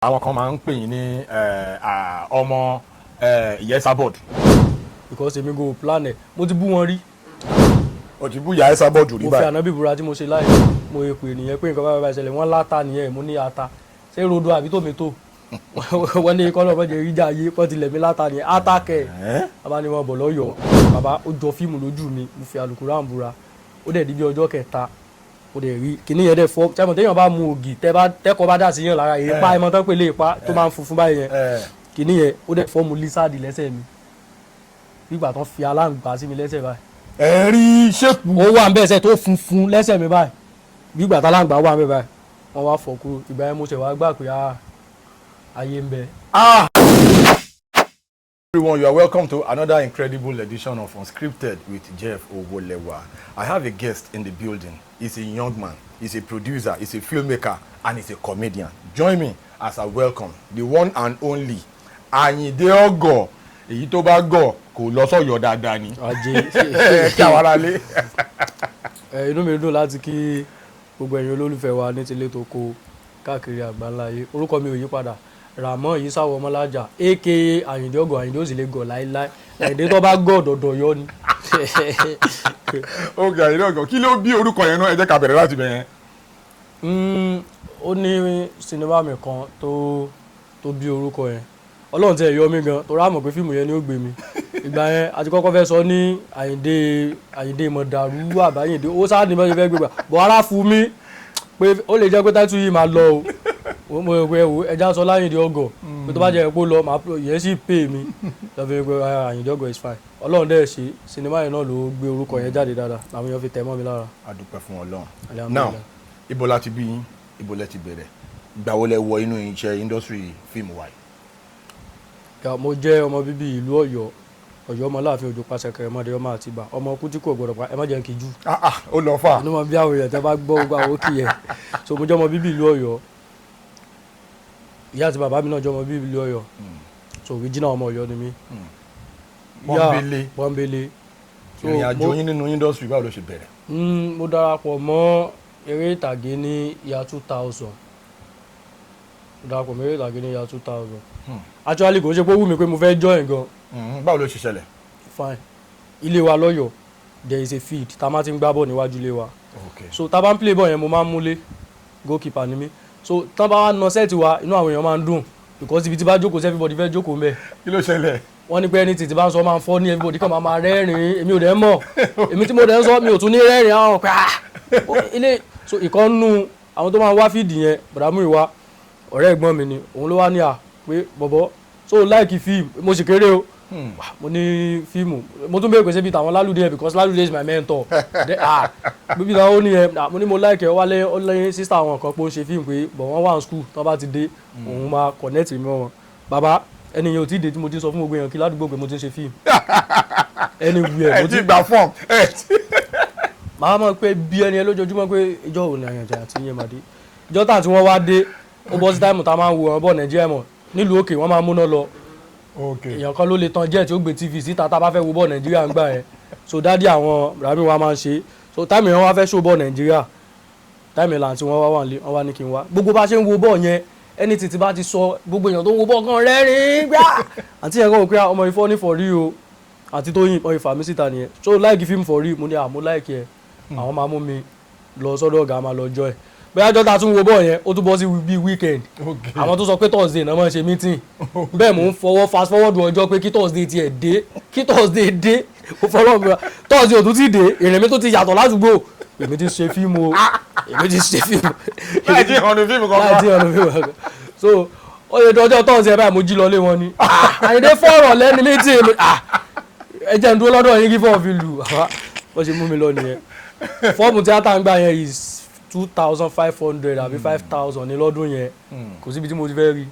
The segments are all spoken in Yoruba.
àwọn kan máa ń pè yín ní ọmọ Iya Esabod. because èmi go plan ẹ̀ mo ti bú wọn rí. o ti bú Iya Esabod rí báyìí. mo fi ànábì búra tí mo ṣe láì mo èpè nìyẹn pé nǹkan bá ṣẹlẹ̀ wọ́n láta nìyẹn mo ní ata ṣé rodo àbí tòmẹ́tò wọ́n ní kọ́lọ́ ọmọdé rí jà ayé pọ́n tilẹ̀ mi láta nìyẹn ata kẹ̀ bàbá ni wọ́n bọ̀ lọ́yọ̀ọ́ bàbá ó jọ fíìmù lójú mi mo fi àlùkùránì búra ó dẹ̀ di bí ọjọ́ kẹta ó dẹ̀ rí kíní yẹn dẹ̀ fọ́ tẹ́mọ̀ téèyàn bá mu ògì tẹ́kọ̀ bá dà sí yàn lára èèpá ẹ̀mọ́ tán pé lè pa tó máa ń funfun báyìí yẹn kíní yẹn ó dẹ̀ fọ́ mu lísáàdì lẹ́sẹ̀ mi nígbà tán fi aláǹgbá sí mi lẹ́sẹ̀ báyìí. ẹ̀rí ṣépù. ó wà ń bẹ́ẹ̀ sẹ́ tó funfun lẹ́sẹ̀ mi báyìí nígbà tá aláǹgbá wà ń bẹ́ẹ̀ báyìí wọ́n wá fọ́ kúrò ìgbà yẹn mo ṣẹ̀ wá gbà pé ayé ń bẹ. Everyone, you are welcome to another incredible edition of Unscripted with Jeff Owolewa. I have a guest in the building. He's a young man, he's a producer, he's a filmmaker, and he's a comedian. Join me as I welcome the one and only Ayinde Ogo. Èyí tó bá gọ̀ kò lọ sọ́yọ̀ dáadáa ni. Kí àwọn ará lé. Inú mi dùn láti kí gbogbo ẹ̀yin olólùfẹ́ wa ní tilé tó kó káàkiri àgbáńlá ayé. Orúkọ mi ò yí padà. Ramon yìí sáwọ ọmọlájà aka Ayinde Ogo. Ayinde ó sì lè gọ̀ láíláí. Ayinde tó bá gọ̀ dọ̀dọ̀ yọ ni. Ok, Ayinde Ogo, kí ló bí orúkọ yẹn náà? Ẹ jẹ́ ká bẹ̀rẹ̀ láti bẹ̀ yẹn. Ó ní sinimá mi kan tó bí orúkọ yẹn. Ọlọ́run ti ẹ̀ yọ mí gan torí àmọ̀ pé fíìmù yẹn ni ó gbé mi. Ìgbà yẹn àti kọ́kọ́ fẹ́ sọ ní Ayinde Mọ̀dàrú àbáyìndé ó sáà ní bẹ́ẹ̀ fẹ́ gbégbà bọ̀ ara fún mi pé ó lè jẹ́ pé táìtù yìí máa lọ o mo rò pé ẹja sọ Ayinde Ogo pé tó bá jẹ́ pé ó lọ yẹn sì pè mí lọ́fẹ́ pé Ayinde Ogo is fine. Ọlọ́run dẹ̀ ṣe sinimá yẹn náà ló gbé orúkọ yẹn jáde dáadáa làwọn èèyàn fi tẹ̀ mọ́ mi lára. A dúpẹ́ fún Ọlọ́run. Now ibo la ti bí yín, ibo lẹ ti bẹ̀rẹ̀, ìgbà wo lẹ wọ inú iṣẹ́ industry fíìmù wa yìí? Mo jẹ́ ọmọ bíbí ìlú Ọ̀yọ́ ọmọ láàfin òjò pàṣẹ kẹrẹmọdé ọmọ Àtìbà ọmọ kútí kò gbọdọ̀ pa ẹ má jẹ́ kí jú. Ó lọ fà. inú mọ bí àwọn èèyàn tẹ bá gbọ́ gbogbo àwọn òkè yẹn so mo jẹ́ ọmọ bíbí ìlú Ọ̀yọ́ ìyá àti bàbá mi náà jẹ́ ọmọ bíbí ìlú Ọ̀yọ́ so original ọmọ Ọ̀yọ́ ni mí. Pọ́nbélé. Ìrìn àjò yín nínú industry báwo ló ṣe bẹ̀rẹ̀? Mo darapọ̀ mọ́ eré ìtàgé ní year 2000 darapọ̀ mọ́ eré ìtàgé ní year 2000 actually kò ṣe pé ó wù mí pé mo fẹ́ join gan. Báwo ló ṣe ṣẹlẹ̀? Fine ilé wa lọ́yọ̀ there is a field tá a máa ti ń gbá bọ̀ níwájú ilé wa so tá a bá ń play ball yẹn mo máa ń múlé goalkeeper ni mí so tán bá wá na sẹ́ẹ̀tì wa inú àwọn èèyàn máa ń dùn because ibi tí bá jókòó sí everybody fẹ́ jókòó mẹ́. Kí ló ṣẹlẹ̀? Wọ́n ní pé ẹni tìtì bá ń sọ máa ń fọ́ ní everybody kan máa rẹ́rìn-ín èmi ò dẹ̀ mọ̀ èmi tí mo dẹ̀ ń sọ mi ò tún ní rẹ́rìn-ín àwọn pé ilé so ìkànnù àwọn tó máa wá fíìdì yẹn bọ̀dàmú ìwà ọ̀rẹ́ ẹ̀gbọ́n mi ni òun ló wá ní pé bọ̀bọ̀ so like fíìmù mo sì kéré o mo ní fíìmù mo tún bẹ́ẹ̀ pèsè bíi tàwọn Lálùdé yẹn because Lálùdé is my mentor bíbí táwọn ó ní yẹn mo ní mo like ẹ wálé ó lẹ́yìn sísá àwọn kan pé ó ń ṣe fíìmù pé bọ̀ wọ́n wà ní school tó bá ti dé òun máa connect mi mọ́ wọn bàbá ẹni yẹn ò tí ì dé tí mo ti sọ fún gbogbo èèyàn kí ládùúgbò pé mo ti ń ṣe fíìmù ẹni wù ẹ mo ti gbà fọ́ọ̀mù màá mọ̀ pé bí ẹni ẹ lójoojúmọ́ pé ìjọ òun àyànjẹ àti yẹn màdé ìjọ táà tí wọ́n wá dé ó bọ́ sí táìmù tá a máa ń wo ọ̀rọ̀ bọ̀ Nàìjíríà mọ̀ nílùú òkè wọ́n máa múná lọ èèyàn kan ló lè tan jet ó gbé TV síta tá a bá fẹ́ wo bọ̀ Nàìjíríà ń gbà yẹn so dádì àwọn rami wa máa ń ṣe so táìmù yẹn wọ́n wá fẹ́ show bọ̀ Nàìjíríà táìmù yẹn làǹtí wọ́n wá ní kí n wá gbogbo bá ṣe ń wo bọ̀ yẹn ẹni títí bá ti sọ gbogbo èèyàn tó ń wo bọ̀ kan rẹ́rìn-ín gbá àti yẹn kan wò pé ọmọ ìfọ́ ní for real o àti Tóyìn ọmọ ìfà mi síta nìyẹn so like film for real mo ní mo like ẹ àwọn máa mú mi lọ sọ́dọ̀ ọ̀gá máa lọ join bẹ́ẹ̀ àjọ ta tún wo bọ̀ yẹn ó tún bọ́ sí bí weekend àwọn tó sọ pé Thursday náà máa ń ṣe meeting bẹ́ẹ̀ mò ń fast forward ọjọ́ pé kí Thursday tiẹ̀ dé kí Thursday dé ó fọlọ́ mi Thursday ò tún ti dé ìrìn mi tó ti yàtọ̀ ládùúgbò èmi ti ṣe fíìmù o èmi ti ṣe fíìmù láì tí ìhànú fíìmù kankan so ó yẹ ọjọ́ Thursday báyìí mo jí lọ lé wọn ni Àyìndé fọ̀rọ̀ lẹ́nu meeting ẹ jẹ́ n dúró lọ́dọ̀ yín kí fọ́ọ̀ fi lù wọ́n ṣe mú mi lọ nìyẹn fọ́ọ̀mù tíátà ń gbà yẹn is 2,500 àbí 5,000 ní lọ́dún yẹn kò síbi tí mo ti fẹ́ rí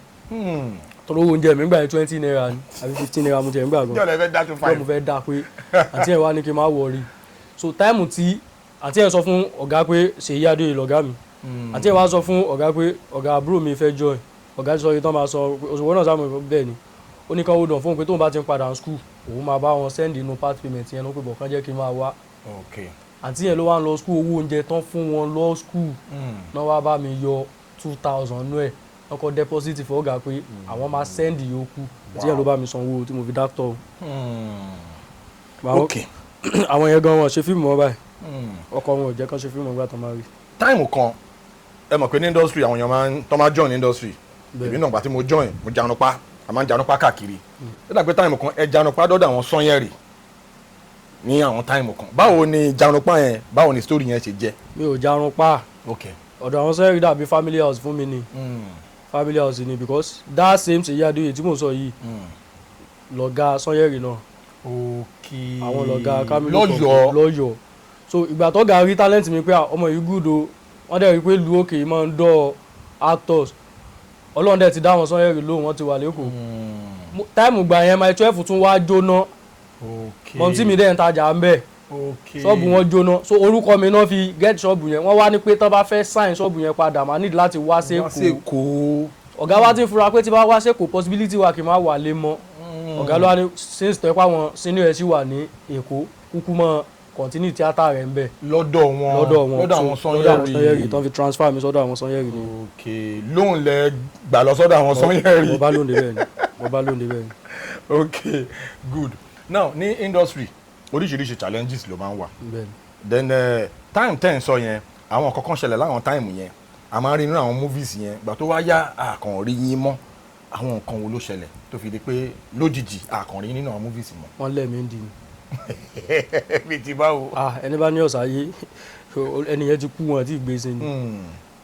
tọ́lọ́ oúnjẹ mi gbà yẹn 20 naira àbí 15 naira mo ti ẹ̀ ń gbà gan yóò mo fẹ́ dá pé àǹtí ẹ̀ wá ní kí n má wọrí so táìmù tí àǹtí ẹ̀ sọ fún ọ̀gá pé Ṣèyí Adéoyè lọ̀gá mi àǹtí ẹ̀ wá sọ fún ọ̀gá pé ọ̀gá àbúrò mi fẹ́ join ọ̀gá sọ yìí tán máa sọ òṣùwọ̀n náà sáà bẹ́ẹ̀ ni ó ní ká hold on fóun pé tóun bá ti ń padà school òun máa bá wọn send inú part payment yẹn ló pé bọ̀ kán jẹ́ kí n máa wá àǹtí yẹn ló wá ń lọ school owó oúnjẹ tán fún wọn lọ school náà wá bá mi yọ 2,000 nú ẹ̀ ọkọ̀ deposit fún ọ̀gá pé àwọn máa send yòókù tí ẹ̀ ló bá mi sanwó tí mo fi dáktọ̀. ok àwọn yẹn gan wọn ṣe fíìmù wọn báyìí ọkọ wọn ò jẹ́ kán ṣe fíìmù ọgbà tó máa rí. táìmù kan ẹ mọ̀ pé ní industry àwọn èèyàn máa join industry èmi náà gbà tí mo join mo janupa a máa ń janupa káàkiri ó dàgbé táìmù kan ẹ janupa dọ́dọ̀ àwọn Sanyẹ̀rì ní àwọn táìmù kan báwo ni janupa yẹn báwo ni story yẹn ṣe jẹ́. mi ò janupa ok ọ̀dọ̀ àwọn Sanyẹ̀rì dàbí family house fún mi ni family house ni because that same Ṣèyí Adéoyè tí mò ń sọ yìí lọ̀gá Sanyẹ̀rì náà àwọn lọ̀gá Kamilu lọ́yọ̀ọ́ so ìgbà tó ga rí talent mi pé ọmọ yìí good o wọ́n dẹ̀ rí pé lu òkè yìí máa ń dọ̀ actors Ọlọ́run dẹ̀ ti dá wọn Sanyẹ̀rì lóhùn wọ́n ti wà lẹ́kọ̀ọ́ táìmù gbà yẹn my 12 tún wá jóná mọ̀tí mi dẹ̀ ń tajà ń bẹ̀ ṣọ́ọ̀bù wọn jóná so orúkọ mi náà fi get ṣọ́ọ̀bù yẹn wọ́n wá ní pé tán bá fẹ́ sign ṣọ́ọ̀bù yẹn padà máa need láti wá sẹ́kọ̀ọ́ ọ̀gá wa ti ń fura pé tí bá wá sẹ́kọ̀ọ́ possibility wa kì í má wà lé mọ́ ọ̀gá ló wá ní since tó ẹ pa wọn senior ẹ̀ sì wà ní Èkó kúkú mọ́ continue tíátà rẹ̀ ń bẹ̀. lọ́dọ̀ àwọn Sanyẹ̀rì tán fi transfer mi sọ́dọ̀ àwọn Sanyẹ̀rì ni. ok lóun lẹ gbà lọ sọ́dọ̀ àwọn Sanyẹ̀rì. mo bá lóun débẹ̀ ni. ok good now ní industry oríṣiríṣi challenges ló máa ń wà. then time ten sọ yẹn àwọn kankan ṣẹlẹ̀ láwọn time yẹn a máa ń rí nínú àwọn movies yẹn gbà tó wá yá àkànrí yín mọ́ àwọn nǹkan wo ló ṣẹlẹ̀ tó fi di pé lójijì àkànrí nínú àwọn movies mọ́. wọ́n lẹ̀ mí ń di ni. bí ti báwo. ẹni bá ní ọ̀sà yé ẹni yẹn ti kú wọn àti ìgbésẹ̀ ni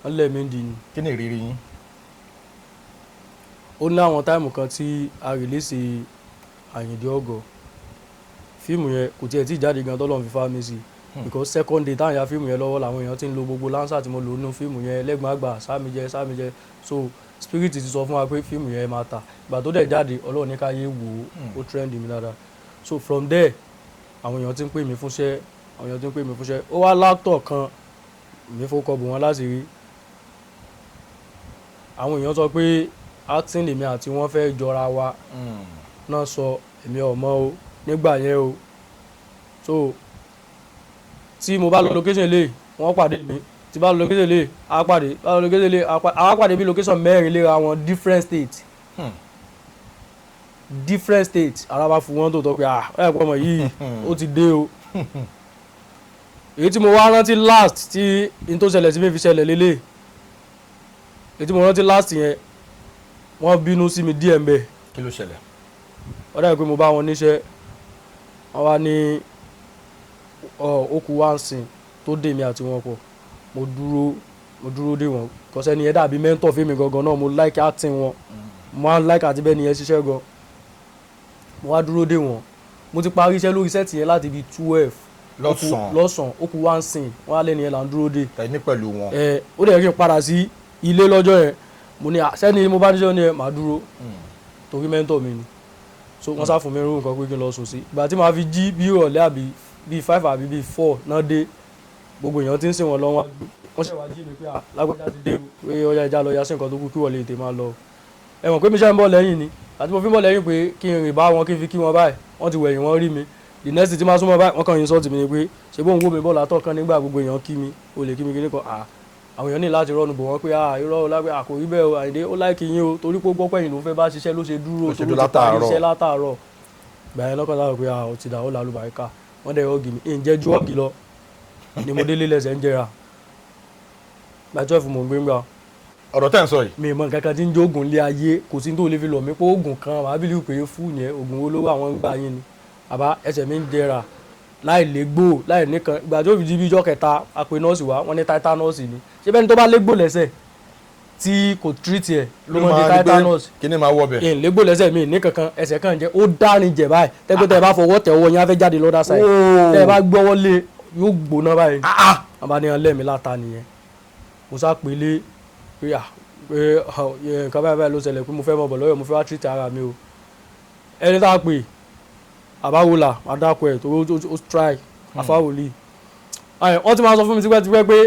wọ́n lẹ̀ mí ń di ni. kí ni ìrírí yín. ó ní àwọn táìmù kan tí a release Ayinde Ogo fíìmù yẹn kò tiẹ̀ tí jáde gan tọ́lọ́run fi fá mi sí because second day táwọn ya fíìmù yẹn lọ́wọ́ làwọn èèyàn ti ń lo gbogbo lánsà tí mo lò nínú fíìmù yẹn lẹ́gbọ̀n àgbà sámijẹ so spirit ti sọ fún wa pé fíìmù yẹn máa ta ìgbà tó dẹ̀ jáde Ọlọ́run ní ká yé wò ó trend mi dáadáa so from there àwọn èèyàn ti ń pè mí fúnṣẹ́ ó wá láktọ̀ kan mi fọkọ bò wọn láti rí àwọn èèyàn sọ pé acting lèmi àti wọn fẹ́ jọra wa náà sọ èmi ọmọ o nígbà yẹn o so tí mo bá lọ location lè wọ́n pàdé mi tí bá lọ location lè á pàdé bá lọ location lè á pàdé bí location mẹ́rin léra wọn different state ara bá fún wọn tó tọ́ pé ẹ̀ pọ̀ mọ̀ yìí ó ti dé o èyí tí mo wá rántí last tí n tó ṣẹlẹ̀ sí mi fi ṣẹlẹ̀ lélẹ̀ èyí tí mo rántí last yẹn wọ́n bínú sí mi díẹ̀ ń bẹ̀. kí ló ṣẹlẹ̀. wọ́n dàbí pé mo bá wọn níṣẹ́ wọ́n wá ní okùn wá ń sìn tó dè mí àti wọn pọ̀ mo dúró dè wọ́n kọ́sẹ́ ni ẹ dàbí mentor fún mi gangan náà mo like acting wọn mo máa ń like àti bẹ́ẹ̀ ni ẹ ṣiṣẹ́ gan mo wá dúró dè wọ́n mo ti parí iṣẹ́ lórí sẹ́ẹ̀tì yẹn láti bíi 12 lọ́sàn-án okùn wá ń sìn wọ́n á lẹ́ni yẹn là ń dúró dè. tẹ̀lé pẹ̀lú wọn. ó dẹ̀ kí n padà sí ilé lọ́jọ́ yẹn mo ní sẹ́ni mo bá níṣẹ́ ni ẹ máa dúró torí mentor mi ni so wọ́n sá fún mi rú nǹkan pé kí n lọ sùn sí ìgbà tí màá fi jí bí ìrọ̀lẹ́ àbí bíi 5 àbí bíi 4 náà dé gbogbo èèyàn ti ń sìn wọ́n lọ́wọ́ wọ́n ṣe wá jí mi pé lágbàjá ti dé pé ọjà ìjà lọ ya sí nǹkan tó kú kí wọ́n lè tè máa lọ ẹ mọ̀ pé mi ṣe ń bọ̀ lẹ́yìn ni àti mo fi ń bọ̀ lẹ́yìn pé kí n rìn bá wọn kí n fi kí wọn báyìí wọ́n ti wẹ̀yìn wọ́n rí mi the next tí máa súnmọ́ báyìí wọ́n kàn yín sọ́ọ̀tì mi ni pé ṣe bóun wó mi bọ́ọ̀lù àtọ́kàn nígbà gbogbo èèyàn kí mi o lè kí mi kí ní kan àwọn èèyàn ní láti rọ́nu bò wọ́n pé irọ́ lágbẹ́ àkòrí bẹ́ẹ̀ o Àyìndé ó láìkì yín o torí pé ó gbọ́ pẹ́yìn ló fẹ́ bá ṣiṣẹ́ ló ṣe dúró tó ló ti parí iṣẹ́ látàárọ̀ gbà yẹn lọ́kàn láwọn pé ó ti dà ó lálùbáríkà wọ́n dẹ̀ ọ́gì mi ǹjẹ́ ju ọ́gì lọ ni mo délé lẹ́sẹ̀ ń jẹra gba 12 mò ń gbé ń gbà. ọ̀rọ̀ tẹ́ ń sọ yìí. mi mọ nǹkan kan tí ń jó oògùn lé ayé kò sí tó lè fi lọ mí pé oògùn kan màá bí lè pè é fún yẹn oògùn wo ló wà wọ́n ń gbà yín ni àbá ẹsẹ̀ mi ń jẹra láì légbò láì nìkan ìgbà tó fi di bí ijọ́ kẹta àpè nọ́ọ̀sì wá wọ́n ní titanus ni ṣé bẹ́ẹ̀ ni tó bá légbò lẹ́sẹ̀ tí kò treat ẹ̀ ló mọ̀ ní titanus kí ni máa wọ bẹ̀. ìyẹn légbò lẹ́sẹ̀ mi ní kankan ẹsẹ̀ kan jẹ́ ó dárin jẹ̀ báyìí tẹ́gbẹ́ bá fọwọ́ tẹ̀ ọwọ́ yẹn á fẹ́ jáde lọ́dà sáì tẹ́ bá gbọ́wọ́ lé yóò gbóná báyìí àbáníyàn lẹ́mìí láta nìyẹn mo sá pélé pé nǹkan báyìí ló ṣẹlẹ̀ pé mo fẹ́ mọ̀ bọ̀ lọ́yọ̀ mo fẹ́ wá treat ara mi o ẹni tá a pè àbáwòlà àdàkọ ẹ̀ tó ó strike àfáwòlì wọ́n ti máa sọ fún mi tipẹ́tipẹ́ pé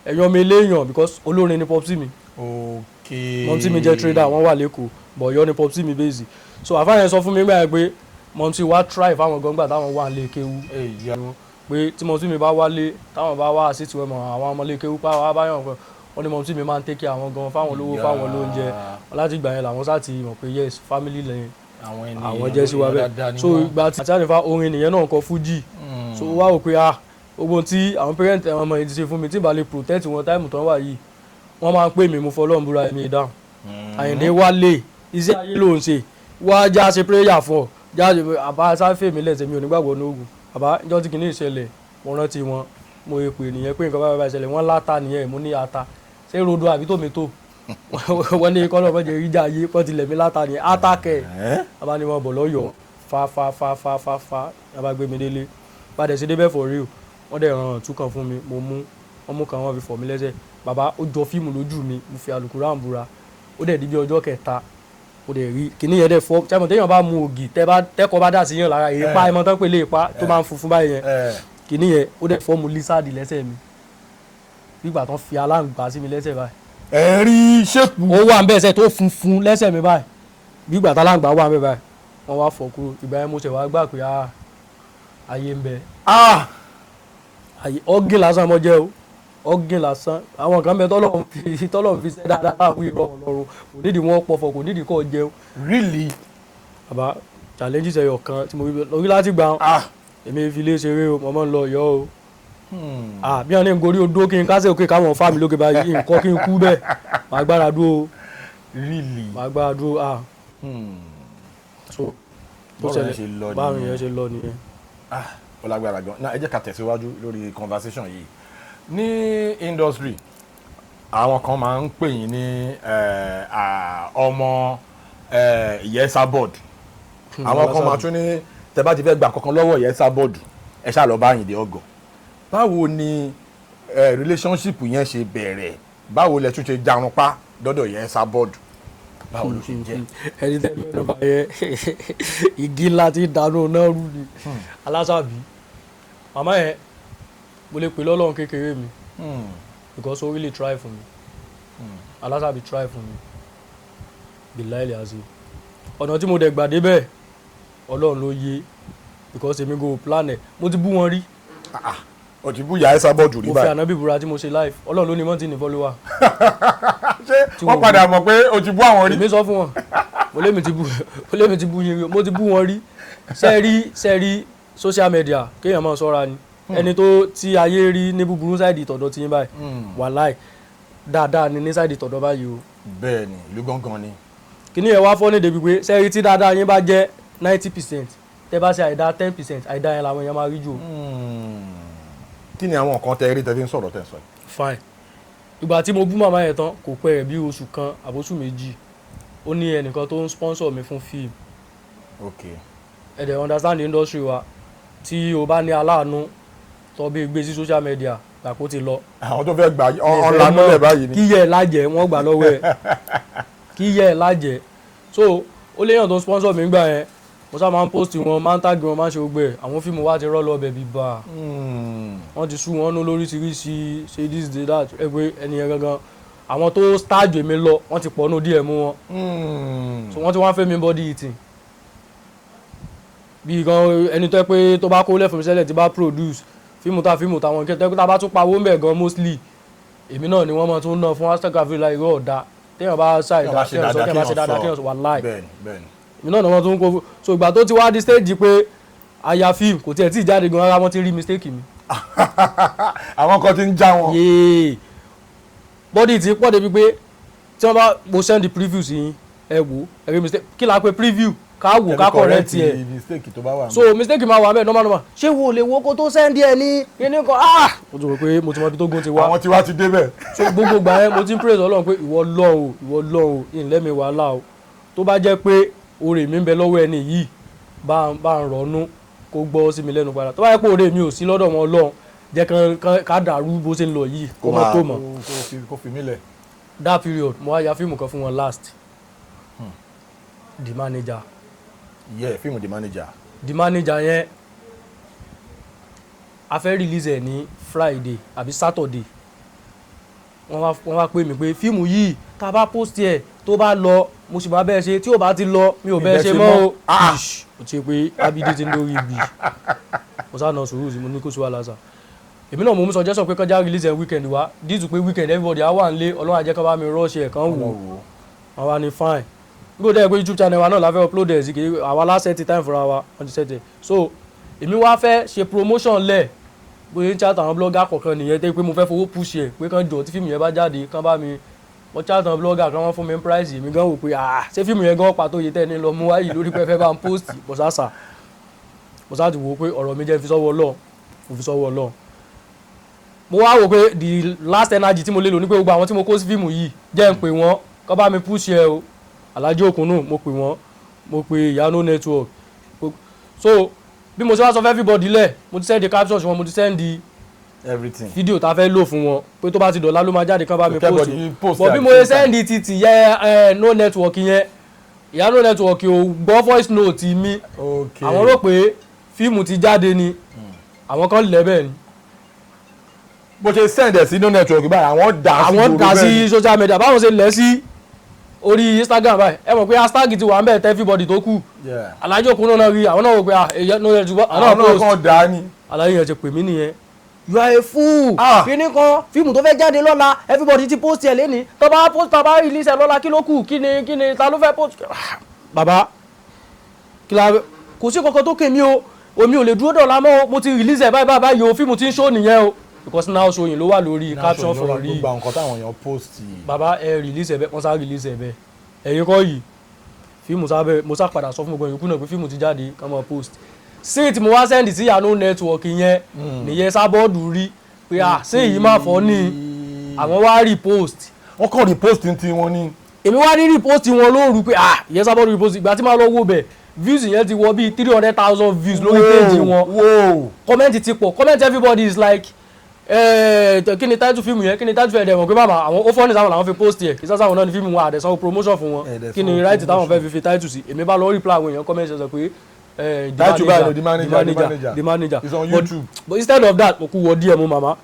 ẹ̀yàn mi léèyàn because olórin ni popsi mi mọ̀mísí mi jẹ́ trader wọ́n wà lẹ́kọ̀ọ́ bọ̀ Ọ̀yọ́ ni popsi mi bẹ́ẹ̀sì so àfáàyàn sọ fún mi gbà pé mọ̀mísí wá try fáwọn gbọ́ngbà táwọn wà lè kéwu pé tí mọ̀mísí mi bá wálé táwọn bá wá sí tiwọn mọ̀ àwọn ọmọ lè kéwu pàwọ́ abáyọ̀ wọ́n ní mọ̀ tí mi máa ń take àwọn gan fáwọn olówó fáwọn lóúnjẹ láti ìgbà yẹn làwọn sá ti mọ̀ pé yes family lẹ́yìn àwọn jẹ́ sí wa bẹ́ẹ̀ so ìgbà tí ànífà orin nìyẹn náà kọ fújì so wá wò pé gbogbo tí àwọn parent ọmọ yìí ti ṣe fún mi tí ìbá lè protect wọn táìmù tán wà yìí wọ́n máa ń pè mí mo fọlọ́run búra ẹ̀mí ìdáhùn Àyìndé wálé iṣẹ́ ayé ló ń ṣe wá já ṣe prayer fún ọ já ṣe àbá sáfẹ́ mi lẹ́sẹ̀ mi ò ní gbàgbọ́ ní ogun àbá ìjọ tí kìíní ìṣẹ̀lẹ̀ mo rántí wọn mo pè nìyẹn pé nǹkan bá ìṣẹ̀lẹ̀ wọn láta nìyẹn mo ní ata ṣé rodo àbí tòmẹ́tò wọ́n ní kọ́lọ́ mọ́jẹ ríjà ayé wọ́n ti lẹ̀ mí láta nìyẹn ata kẹ̀ àbá ni wọ́n bọ̀ lọ́yọ̀ọ́ fa àbá gbé mi délé padà ṣe débẹ̀ for real wọ́n dẹ̀ ràn tú kan fún mi mo mú wọ́n mú kan wọ́n fi fọ̀ mí lẹ́sẹ̀ bàbá ó jọ fíìmù lójú mi mo fi àlùkùránì búra ó dẹ̀ di bí ọjọ́ kẹta ó dẹ̀ rí kíní yẹn dẹ̀ fọ́ tẹ́mọ̀ téèyàn bá mu ògì tẹ́kọ̀ọ́ bá dà sí yàn lára èèpá ẹ̀mọ́ tán pé lè pa tó máa ń funfun báyìí yẹn kíní yẹn ó dẹ̀ fọ́ mu lísáàdì lẹ́sẹ̀ mi nígbà tán fi aláǹgbá sí mi lẹ́sẹ̀ báyìí. ẹ rí ṣépù. ó wà ń bẹ́ẹ̀ sẹ́ tó funfun lẹ́sẹ̀ mi báyìí nígbà tá aláǹgbá wà ń bẹ́ẹ̀ báyìí wọ́n wá fọ́ kúrò ìgbà yẹn mo ṣẹ̀ wá gbà pé ayé ń bẹ. ọ̀gìn lásán mo jẹ́ o ọ̀gìn lásán àwọn kan bẹ tọ́lọ̀ fi ṣe dáadáa láwọn ìrọ̀ ọlọ́run kò nídìí wọn pọ̀fọ̀ kò nídìí kọ́ jẹun. really. bàbá challenges ẹyọ kan tí mo rí lórí láti gbà èmi fi lé ṣeré o mo máa ń lọ yọ o. bí wọn ní n gorí odó kí n kásẹ̀ òkè káwọn fà mí lókè báyìí nǹkan kí n kú bẹ́ẹ̀ màá gbára dúró. really. màá gbára dúró so bó ṣẹlẹ̀ báwọn yẹn ṣe lọ nìyẹn. ó lágbára gan náà ẹ jẹ́ ká tẹ̀síwájú lórí conversation yìí ní industry àwọn kan máa ń pè yín ní ọmọ Iya Esabod àwọn kan máa tún ní tẹ́ bá ti fẹ́ gbà kankan lọ́wọ́ Iya Esabod ẹ ṣáà lọ bá Ayinde Ogo báwo ni relationship yẹn ṣe bẹ̀rẹ̀ báwo lẹ tún ṣe jarun pa dọ́dọ̀ Iya Esabod báwo ló ṣe jẹ́. ẹni tẹ́ bẹ́ẹ̀ lọ́ba yẹn igi ńlá ti dànù náà rú ni aláṣàbí màmá yẹn mo lè pè lọ́lọ́run kékeré mi because ó really try for me aláṣàbí try for me billahi azi ọ̀nà tí mo dẹ̀ gbà débẹ̀ ọlọ́run ló yé because èmi go plan ẹ̀ mo ti bú wọn rí. o ti bú Iya Esabod rí báyìí. mo fi ànábì búra tí mo ṣe live ọlọ́run ló ní mọ́tì ní follower. ṣé wọ́n padà mọ̀ pé o ti bú àwọn rí. èmi sọ fún wọn mo lémi ti bú yín rí mo ti bú wọn rí sẹ́ẹ̀rí social media kéèyàn máa ṣọ́ra ni ẹni tó tí ayé rí ní búburú sáìdì tọ̀dọ̀ tí yín báyìí wàláì dáadáa ni ní sáìdì tọ̀dọ̀ báyìí o. bẹ́ẹ̀ ni ìlú gangan ni. kíní ẹ̀ wá fọ́ ní débi pé sẹ́ẹ̀rí tí dáadáa yín bá jẹ́ 90% tẹ́ bá ṣe àìdá 10% àìdá yẹn làwọn èèyàn máa rí jù o. kí ni àwọn nǹkan tẹ́ rí tẹ́ fi ń sọ̀rọ̀ tẹ́ sọ yìí. fine ìgbà tí mo bú màmá yẹn tán kò pẹ́ rẹ̀ bí oṣù kan àbóṣù méjì ó ní ẹnìkan tó ń sponsor mi fún fíìmù. okay. ẹ dẹ̀ understand the industry wa tí o bá ní aláàánú tó bí gbé sí social media gbàpó ti lọ. àwọn tó fẹ́ gbà ọ̀làmúlẹ̀ báyìí ni. kí yẹ ẹ̀ lájẹ̀ wọ́n gbà lọ́wọ́ ẹ̀ kí yẹ ẹ̀ lájẹ̀ so ó léyàn tó ń sponsor mi gbà yẹn mo sá máa ń post wọn máa ń tag wọn máa ń ṣe gbogbo ẹ̀ àwọn fíìmù wa ti rọ́ọ̀lù ọbẹ̀ bíbá wọ́n ti sú wọn nú lóríṣiríṣi ṣe this day that ẹgbẹ́ ẹnìyẹn gangan àwọn tó stage mi lọ wọ́n ti pọ̀ nù díẹ̀ mú wọn so wọ́n ti wá fẹ́ mi body eating bí gan ẹni tó yẹ pé tó bá kó lẹ́fún mi sẹ́lẹ̀ tí bá produce fíìmù táwọn nǹkan tó yẹ pé tá a bá tún pawó ń bẹ̀ gan mostly èmi náà ni wọ́n máa tún ná fún hashtag àfihàn irọ́ ọ̀dà téèyàn bá ṣàìdá téèyàn bá ṣe dáadáa téèyàn sọ wàláì èmi náà ni wọ́n tún kó so ìgbà tó ti wá di stage pé aya fíìmù kò tiẹ̀ tí ì jáde gan ara wọn ti rí mistake mi. àwọn kan ti ń já wọn. yéé bọ́dì ti pọ̀ débi pé tí wọ́n bá mo send the preview sí yín ẹ wò ẹ rí mistake kí la pé preview ká wò ká correct ẹ so mistake máa wà bẹ́ẹ̀ normal ṣé wo lè wo kó tó send ẹ ní kíní kan mo ti rò pé mo ti mọ ibi tó gún ti wá àwọn tí wá ti débẹ̀. so gbogbo gbà yẹn mo ti ń praise Ọlọ́run pé ìwọ lọ o ìlẹ́mi wàhálà o tó bá jẹ́ pé oore mi ń bẹ lọ́wọ́ ẹni yìí bá ń rọ̀ọ́nú kó gbọ́ sí mi lẹ́nu padà tó bá yẹ pé oore mi ò sí lọ́dọ̀ wọn Ọlọ́run jẹ́ ká dàrú bó ṣe ń lọ yìí kó mọ́ tó mọ̀ kó fi mí lẹ̀. that period mo wá ya fíìmù kan fún wọn last The Manager. fíìmù The Manager yẹn a fẹ́ release ẹ̀ ní Friday àbí Saturday wọ́n wá pè mí pé fíìmù yìí tá a bá post ẹ̀ tó bá lọ mo sì máa bẹ́ẹ̀ ṣe tí ò bá ti lọ mi ò bẹ́ẹ̀ ṣe mọ́ o ó ti pé abidi ti ń lórí ibi mo sá náà sùúrù sí mo ní kó sí wàhálà sá èmi náà mo mú suggestion pé kọjá release ẹ̀ weekend wá díìtù pé weekend everybody á wà nílé ọlọ́run àjẹkọ́ bá mi rush ẹ̀ kan wò wọ́n wá ní fine nígbà tó yẹ pé YouTube channel wa náà la fẹ́ upload ẹ̀ sí kì í àwa lá set time fúnra wa wọ́n ti set ẹ̀ so èmi wá fẹ́ ṣe promotion lẹ̀ bóyá ń chat àwọn blogger kọ̀ọ̀kan nìyẹn tẹ́ pé mo fẹ́ fowó push ẹ̀ pé kán jọ tí fíìmù yẹn bá jáde kán bá mi wọ́n chat àwọn blogger kan wọ́n fún mi price èmi gan wò pé ṣé fíìmù yẹn gan pàtó yẹ tẹ́ ní lọ mú wáyé lórí pé fẹ́ bá ń post bọ̀sásà bọ̀sá ti wò ó pé ọ̀rọ̀ mi jẹ́ fi sọ́wọ́ lọ mo fi sọ́wọ́ lọ mo wá wò pé the last energy tí mo lè lò ní pé gbogbo àwọn tí mo kó sí fíìmù yìí jẹ́ ń pè wọ́n kán bá mi push ẹ o Alhaji Okunu mo pè wọ́n mo pè Yano network so bí mo ṣe wá sọ fún everybody lẹ̀ mo ti send the captions wọn mo ti send the everything fídíò tá a fẹ́ lò fún wọn pé tó bá ti dọ̀la ló máa jáde kán bá mi post but bí mo ṣe send títì yẹ no network yẹn ìyá no network ò gbọ́ voice note mi àwọn rò pé fíìmù ti jáde ni àwọn kan lẹ̀ bẹ́ẹ̀ ni bó ṣe send ẹ̀ sí no network báyìí àwọn dà sí social media báwọn ṣe lẹ̀ sí orí Instagram báyìí ẹ mọ̀ pé hashtag ti wà ń bẹ̀ tẹ́ everybody tó kù Alhaji Okunu náà rí àwọn náà wò pé èyí no network àwọn náà kàn dá ní. Alhaji yẹn ti pè mí nìyẹn you are a fool kíní kan fíìmù tó fẹ́ jáde lọ́la everybody ti post ẹ̀ lẹ́ni tó bá post tó bá release ẹ̀ lọ́la kí ló kù kí ni ta ló fẹ́ post. bàbá kò sí kankan tó kè mí o omi ò lè dúró dọ̀la mọ́ mo ti release ẹ̀ báyìí o fíìmù ti ń show nìyẹn o because now showing ló wà lórí caption for rí gbogbo nǹkan táwọn èèyàn post yìí. bàbá ẹ release ẹ̀ bẹ́ẹ̀ wọ́n sá release ẹ̀ bẹ́ẹ̀ ẹ̀yin kọ́ yìí fíìmù sábẹ́ mo sá padà sọ fún gbogbo ìyókù náà pé fíìmù ti jáde ká máa post sí tí mo wá send sí Yano network yẹn nìyẹn sábọ́ọ̀dù rí pé ṣé èyí máa fọ́ ní àwọn wá repost. wọ́n kàn repost tí wọ́n ní. èmi wá rí repost wọn lóru pé ìyẹn sábọ́ọ̀dù repost ìgbà tí máa lọ wò bẹ̀ views yẹn ti wọ bíi 300,000 views lórí page wọn comment ti pọ̀ comment everybody is like kí ni title fíìmù yẹn kí ni title fẹ́ẹ́ dẹ̀ mọ̀ pé màmá àwọn ó fọ́ọ̀nì sáwọn làwọn fi post yẹ kí sáwọn náà ni fíìmù wọn àdẹ̀sán promotion fún wọn kí ni right táwọn fẹ́ fi title sí èmi bá lọ reply àwọn èèyàn comment ṣe sọ pé the manager it's on YouTube. but instead of that mo kú wọ díẹ̀ mo màmá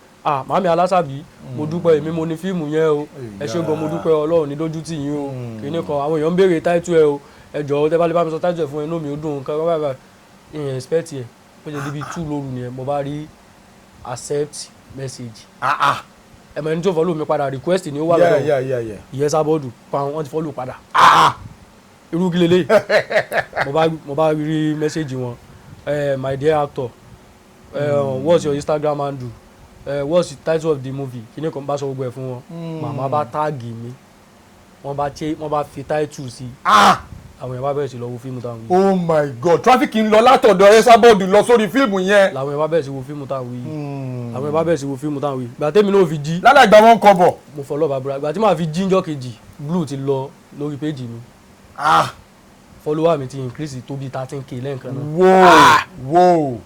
màmí Aláṣàbí mo dúpẹ́ èmi mo ní fíìmù yẹn o ẹ ṣé gan mo dúpẹ́ Ọlọ́run ní dójú tì yín o kìíní kan àwọn èèyàn ń béèrè title ẹ o ẹ jọ̀ọ́ tẹ́ bá lè bá mi sọ title ẹ fún inú mi ó dùn nǹkan báyìí ìyẹn expect yẹ pé ṣe débi 2 lóru nìyẹn mo bá rí accept message ẹmọ ẹni tó follow mi padà request ni ó wà lọ́dọ̀ Iya Esabod pa wọ́n ti follow padà irú kí lélẹ̀ mo bá rí message wọn my dear actor what's your Instagram handle what's the title of the movie kí ni kò ń bá sọ gbogbo ẹ̀ fún wọn màmá bá táàgì mi wọ́n bá fi title sí àwọn èèyàn bá bẹ̀rẹ̀ sí lọ wo fíìmù táwọn yìí. oh my god traffic ń lọ látọ̀dọ̀ Esabod lọ sórí fíìmù yẹn. làwọn èèyàn bá bẹ̀rẹ̀ sí wo fíìmù táwọn yìí. àwọn èèyàn bá bẹ̀rẹ̀ sí wo fíìmù táwọn yìí. gbà tẹ́mi náà fi jí. lálẹ́ ìgbà wọn kọ bọ̀. mo fọlọ́ bàbúrà gbà tí màá fi jí njọ́ kejì blue ti lọ lórí péjì mi. follower mi ti increase tó bí 13k lẹ́ǹkan náà. wow.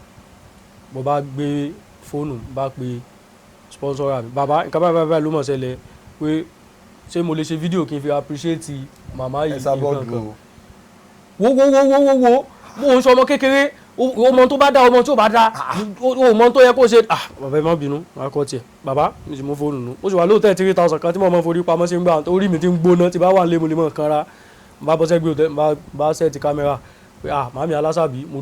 mo bá gbé fóònù bá pe sponsor mi bàbá nǹkan báyìí ló mọ̀ ṣẹlẹ̀ pé ṣé mo lè ṣe fídíò kí n fi appreciate màmá yìí nǹkan wo mo ń sọ ọmọ kékeré ọmọ tó bá dá ọmọ tí ò bá dá ọmọ tó yẹ kó ṣe bàbá ẹ má bínú máa kọ tiẹ̀ bàbá mi sì mú fóònù nù ó sì wà lóòótọ́ 3,000 kan tí mo máa forí pamọ́ sí ń gbà orí mi ti ń gbóná tí bá wà lé mo lè mọ̀ kanra bá bọ́ sẹ́gbẹ́ òtẹ́ bá sẹ́ẹ̀tì kámẹ́rà pé màmí Aláṣàbí mo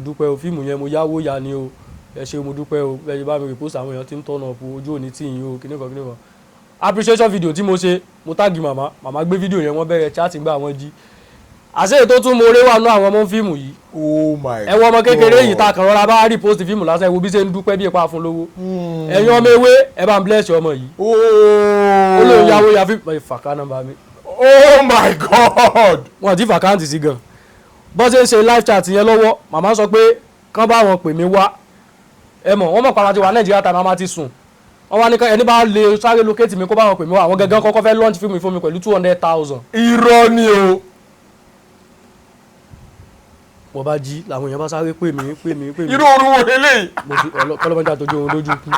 dúpẹ́ o fíìmù yẹn mo yáwó ya ni o ẹ ṣé mo dúpẹ́ o bẹ́ẹ̀ bá mi repost àwọn èèyàn tí ń tọ̀nà ọ̀pọ̀ ojú òní tí yín o kíníkan appreciation video tí mo ṣe mo táàgì màmá gbé fídíò yẹn wọ́n bẹ̀rẹ̀ chat gbà wọ́n jí àṣẹ tó tún mo ré wà ní àwọn ọmọ fíìmù yìí ẹwọ ọmọ kékeré yìí ta kàn rọra bá rí post fíìmù lásán ẹwọ bí ṣe ń dúpẹ́ bí ipa fún lówó ẹ̀yin ọmọ ewé ẹ bá ń bless ọmọ yìí olóyún yàwó ya fíìmù fàkà nọ́mbà mi. oh my god. wọn ti fàkáǹtì sí gan bó ṣe ń ṣe live chat yẹn lọ́wọ́ màmá sọ pé kán bá wọn pè mí wá ẹ mọ̀ wọ́n mọ̀ pàrọ̀ àti wà Nàìjíríà tàbí màmá ti sùn wọ́n wá ní ẹni bá lè sáré locate mi kó bá wọn pè mí wá àwọn gangan kọ́kọ́ fẹ́ launch fíìmù fún mi pẹ̀lú 200,000. irọ́ ni o. mo bá jí làwọn èèyàn bá sáré pè mí. irú orun wo lélẹ́yìí. mo fi kọ́lọ́mọdé àtọ́jú ohun lójú kú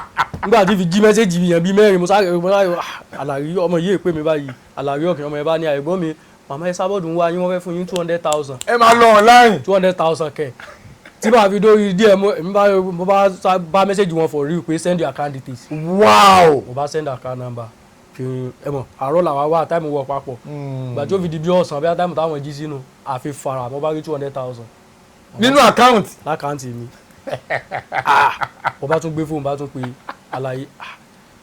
nígbà tí fi jí mẹ́sẹ́jì yẹn bíi mẹ́rin mo sáré àlàrí ọmọ yìí pè mí báyìí àlàrí ọkàn ọmọ yẹn bá ní àìgbọ́n mi màmá Esabod ń wá yín wọ́n fẹ́ fún yín 200,000. ẹ máa lọ online. 200,000 kẹ tí bá fi dórí díẹ̀ mo bá mẹ́sẹ́jì wọn for real pé send your account details. wow. mo bá send account number kí ẹ mọ̀ àárọ̀ làwọn wá táìmù wọ papọ̀ ìgbà tí ó fi di bí ọ̀sán bí táìmù táwọn jí sínú àfi fara mo bá rí 200,000. nínú account. lákàntì mi mo bá tún gbé fóònù bá tún pe àlàyé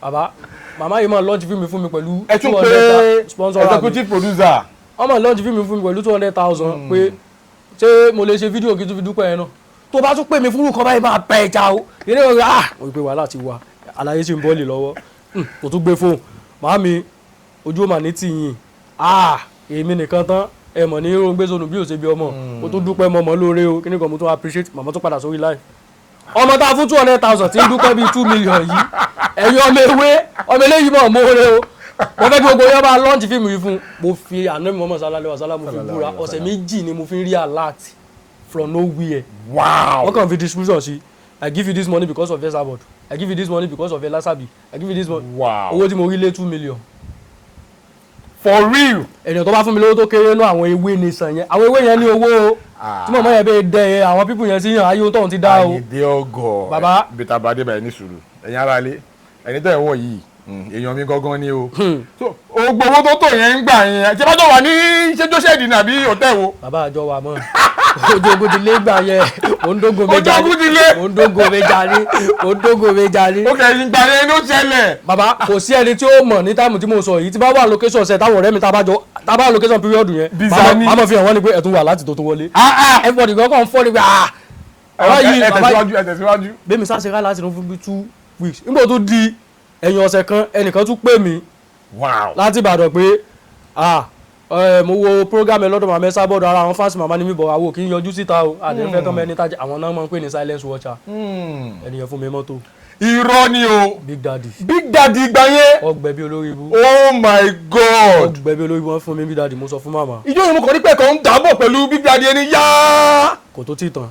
bàbá màmá yìí máa launch fíìmù fún mi pẹ̀lú 200,000 sponsor executive producer wọ́n máa launch fíìmù fún mi pẹ̀lú 200,000 pé ṣé mo lè ṣe fídíò kí n tún fi dúpẹ́ yẹn náà tó bá tún pè mí fún nǹkan báyìí máa pẹ́ ẹja o ìdílé wọn mo rí pé wàhálà ti wà àlàyé sì ń bọ́ọ̀lì lọ́wọ́ kò tún gbé fóònù màámi ojú ọmọ ní tìyìn èmi nìkan tán ẹ mọ̀ ní irun gbé sọnù bí ò ṣe bí ọmọ mo tún dúpẹ́ mọ́mọ́ lóore o kíní kan mo tún appreciate màmá tún padà sórí live ọmọ tá a fún 200,000 tí ń dúpẹ́ bíi 2 million yìí ẹ̀yin ọmọ ewé ọmọ eléyìí mọ̀ mọ́ọ́rẹ́ o mo fẹ́ kí gbogbo yẹn bá launch fíìmù yìí fún mo fi àná mi mọ́mọ́ sálálẹ́ wàsálà mo fi búra ọ̀sẹ̀ méjì ni mo fi ń rí alert from nowhere. Wow. What kind of distribution see? I give you this money because of Iya Esabod. I give you this money because of Elasabi. I give you this money. Wow. Owó tí mo rí lé 2 million. For real. Ènìyàn tó bá fún mi lówó tó kéré nú àwọn ewé nìsan yẹn. Àwọn ewé yẹn ní owó o. Tí mọ̀mọ́ yẹn bẹ́ẹ̀ dẹ yẹn àwọn pípù yẹn sí yàn ayé tó ń ti dá o. Ayinde Ogo. Bàbá. Bẹ́tà bàdé báyìí ní sùúrù. Ẹ̀yin ará ilé. Ẹni tẹ́ ẹ̀ wọ̀ yìí. Èèyàn mi gangan ni o. So gbogbo owó tó tó yẹn ń gbà yẹn. Ṣé bá tó wà ní ṣé Jóṣẹ́ẹ̀dì ni àbí hòtẹ́ẹ̀ wo? Bàbá àjọ wa mọ̀. Ojú ogun ti lé gbà yẹn. Mo ń dógò méjà ní. Ojú ogun ti lé. Mo ń dógò méjà ní. Mo ń dógò méjà ní. Ó kẹ́yìn gbà yẹn ló ṣẹlẹ̀. Bàbá kò sí ẹni tí ó mọ̀ ní táìmù tí mo sọ yìí tí bá wà location ṣe táwọn ọ̀rẹ́ mi tá bá location period yẹn. Màmá fi hàn wọ́n ni pé ẹ̀tún wà láti tó wọlé. Everybody gan fọ́ ni pé ẹ tẹ̀síwájú. Bẹ́ẹ̀ mi sáà ṣe ká láti inú fún bí 2 weeks. Nígbà tó di ẹ̀yìn ọ̀sẹ̀ kan ẹnìkan tún pè mí láti Ìbàdàn pé mo wo program ẹ lọ́dọ̀ màmá Esabod ara àwọn fásitì màmá ni mi bọ̀ àwọ̀ kì í yọjú síta o àdéhùn kan mẹ́ni tájà àwọn náà máa ń pè ní silence watcher ẹnìyẹn fún mi mọ́tò. Irọ́ ni o. Big Daddy. Big Daddy gbà yẹn. ọgbẹ́ bí olórí ibú. Oh my God. ọgbẹ́ bí olórí ibú wọn fún mi Big Daddy mo sọ fún màmá. ìjọ ìmú kan nípẹ̀ kan ń dàbọ̀ pẹ̀lú Big Daddy ẹni yá. kò tó tí tán.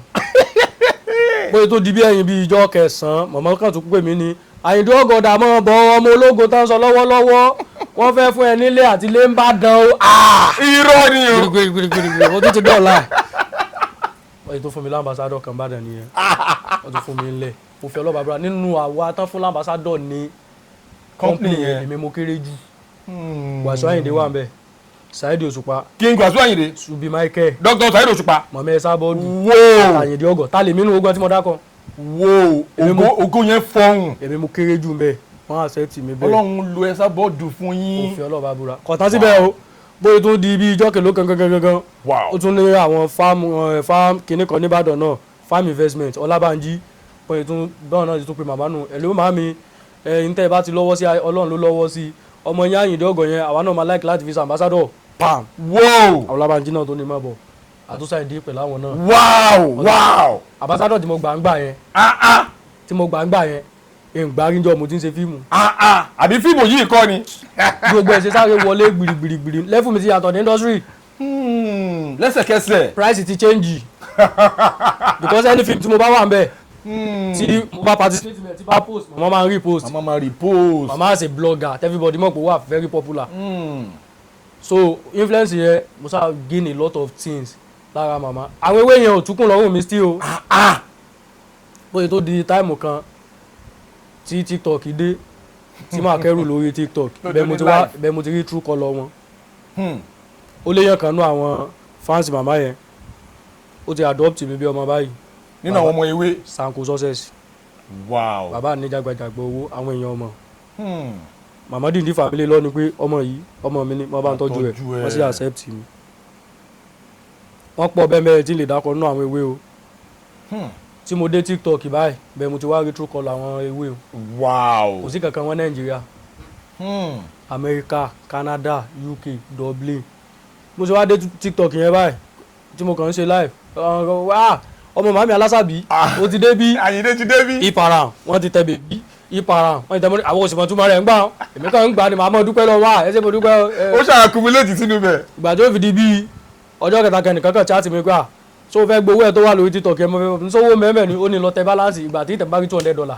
bóyá tó di bí ẹyin bí ìjọ kẹsàn-án màmá kan tún pè mí ní Ayinde Ogo mọ́ bọ́ ọmọ ológo tán sọ lọ́wọ́lọ́wọ́ wọ́n fẹ́ fún ẹ nílé àti ilé ń bá dán o. Irọ́ ni o. gbirigbirigbirigbiri wọ́n tún ti dọ̀la. wọ́n yìí tó fún mi lámbàsádọ̀ kan bàdàn nìyẹn wọ́n tún fún mi ńlẹ̀ mo fi ọlọ́ba búra nínú àwa tán fún lámbàsádọ̀ ní company yẹn èmi mo kéré jù. Wàsíù Ayinde wà ń bẹ̀ Saheed Òṣùpá. kí n Wàsíù Ayinde. Subi Michael. Dr. Saheed Òṣùpá. Mọ̀mọ́ Esabod. Wóò. Ayinde Ogo ta lè mínú ogun tí mo dákọ̀. Wóò Ògo yẹn fọ́hùn. èmi mo kéré jù ń bẹ̀ wọ́n accept mi bẹ́ẹ̀. Ọlọ́run lo Esabod fún yín. mo fi ọlọ́ba búra kọ̀tán síbẹ̀ o bóyá tó di ibi ìjọ kèló gangan ó tún ní àwọn farm kìnnì kan nìbàdàn náà farm investment Ọlábànjí bóyá tún báwọn náà ti tún pe màmá nù ẹ̀lú màmí ẹ̀yin tẹ́ ẹ bá ti lọ́wọ́ sí Ọlọ́run ló lọ́wọ́ sí ọmọ yín Ayinde Ogo yẹn àwa náà máa like láti fi ambassador pam. Wow. Ọlábànjí náà tó ní mọ́ bọ̀ àtúnṣe ìdí pẹ̀lú àwọn náà. Wow. ambassador tí mo gbà ń gbà yẹn tí mo gbà ń gbà yẹn ìgbàríjọ mo ti ń ṣe fíìmù. àbí fíìmù yìí kọ́ ni. gbogbo ẹ̀ ṣe sáré wọlé gbìrìgbìrìgbìrì lẹ́fù mi ti yàtọ̀ ní industry. lẹ́sẹ̀kẹsẹ̀. price ti change because any film tí mo bá wà ń bẹ̀ tí mo bá participate tí bá post mama máa ń repost. mama máa repost. mama as a blogger everybody mọ̀ pé wà very popular. so influence yẹn mo sá gain a lot of things lára mama àwọn ewé yẹn ò túkùn lọ́rùn mi still o. bóyá tó di táìmù kan tí TikTok dé tí máa kẹ́rù lórí TikTok bẹ́ẹ̀ mo ti rí true colour wọn. ó léyàn kan nú àwọn fans màmá yẹn ó ti adopt mi bí ọmọ báyìí. nínú àwọn ọmọ ewé. Sanko success. Wow. bàbá ní jàgbàjàgbà owó àwọn èèyàn ọmọ. màmá dì ní fàmílẹ̀ lọ́nu pé ọmọ yìí ọmọ mi ni mo bá ń tọ́jú ẹ̀ wọ́n sì accept mi. wọ́n pọ̀ bẹ́ẹ̀ mẹ́rin tí lè dákọ̀ nínú àwọn ewé o. tí mo dé TikTok báyìí bẹ́ẹ̀ mo ti wá rí true colour àwọn ewé o. Wow. kò sí kankan wọn Nàìjíríà. America, Canada, UK, Dublin. mo ṣe wá dé TikTok yẹn báyìí tí mo kàn ń ṣe live ọmọ màmí Aláṣàbí ó ti dé bí. Àyìndé ti dé bí. ìpàrà wọn ti tẹ bèbí ìpàrà wọn ti tẹ mọ àwọn òṣèlú túmọ̀ rẹ̀ ń gbà èmi kàn ń gbà ni màá mọ̀ dúpẹ́ lọ́wọ́ wa ẹsẹ̀ mo dúpẹ́. ó ṣàkúmílẹ̀tì sínú bẹ̀. ìgbà tó fi di bíi ọjọ́ kẹta kẹ́nìkan kan chat mi gbà so fẹ́ gbowó ẹ̀ tó wà lórí TikTok ẹ̀ mọ́ fẹ́ sọ́wọ́ mẹ́mẹ́ ni ó ní lọ tẹ balance ìgbà tí ìtẹ̀ bá rí $200.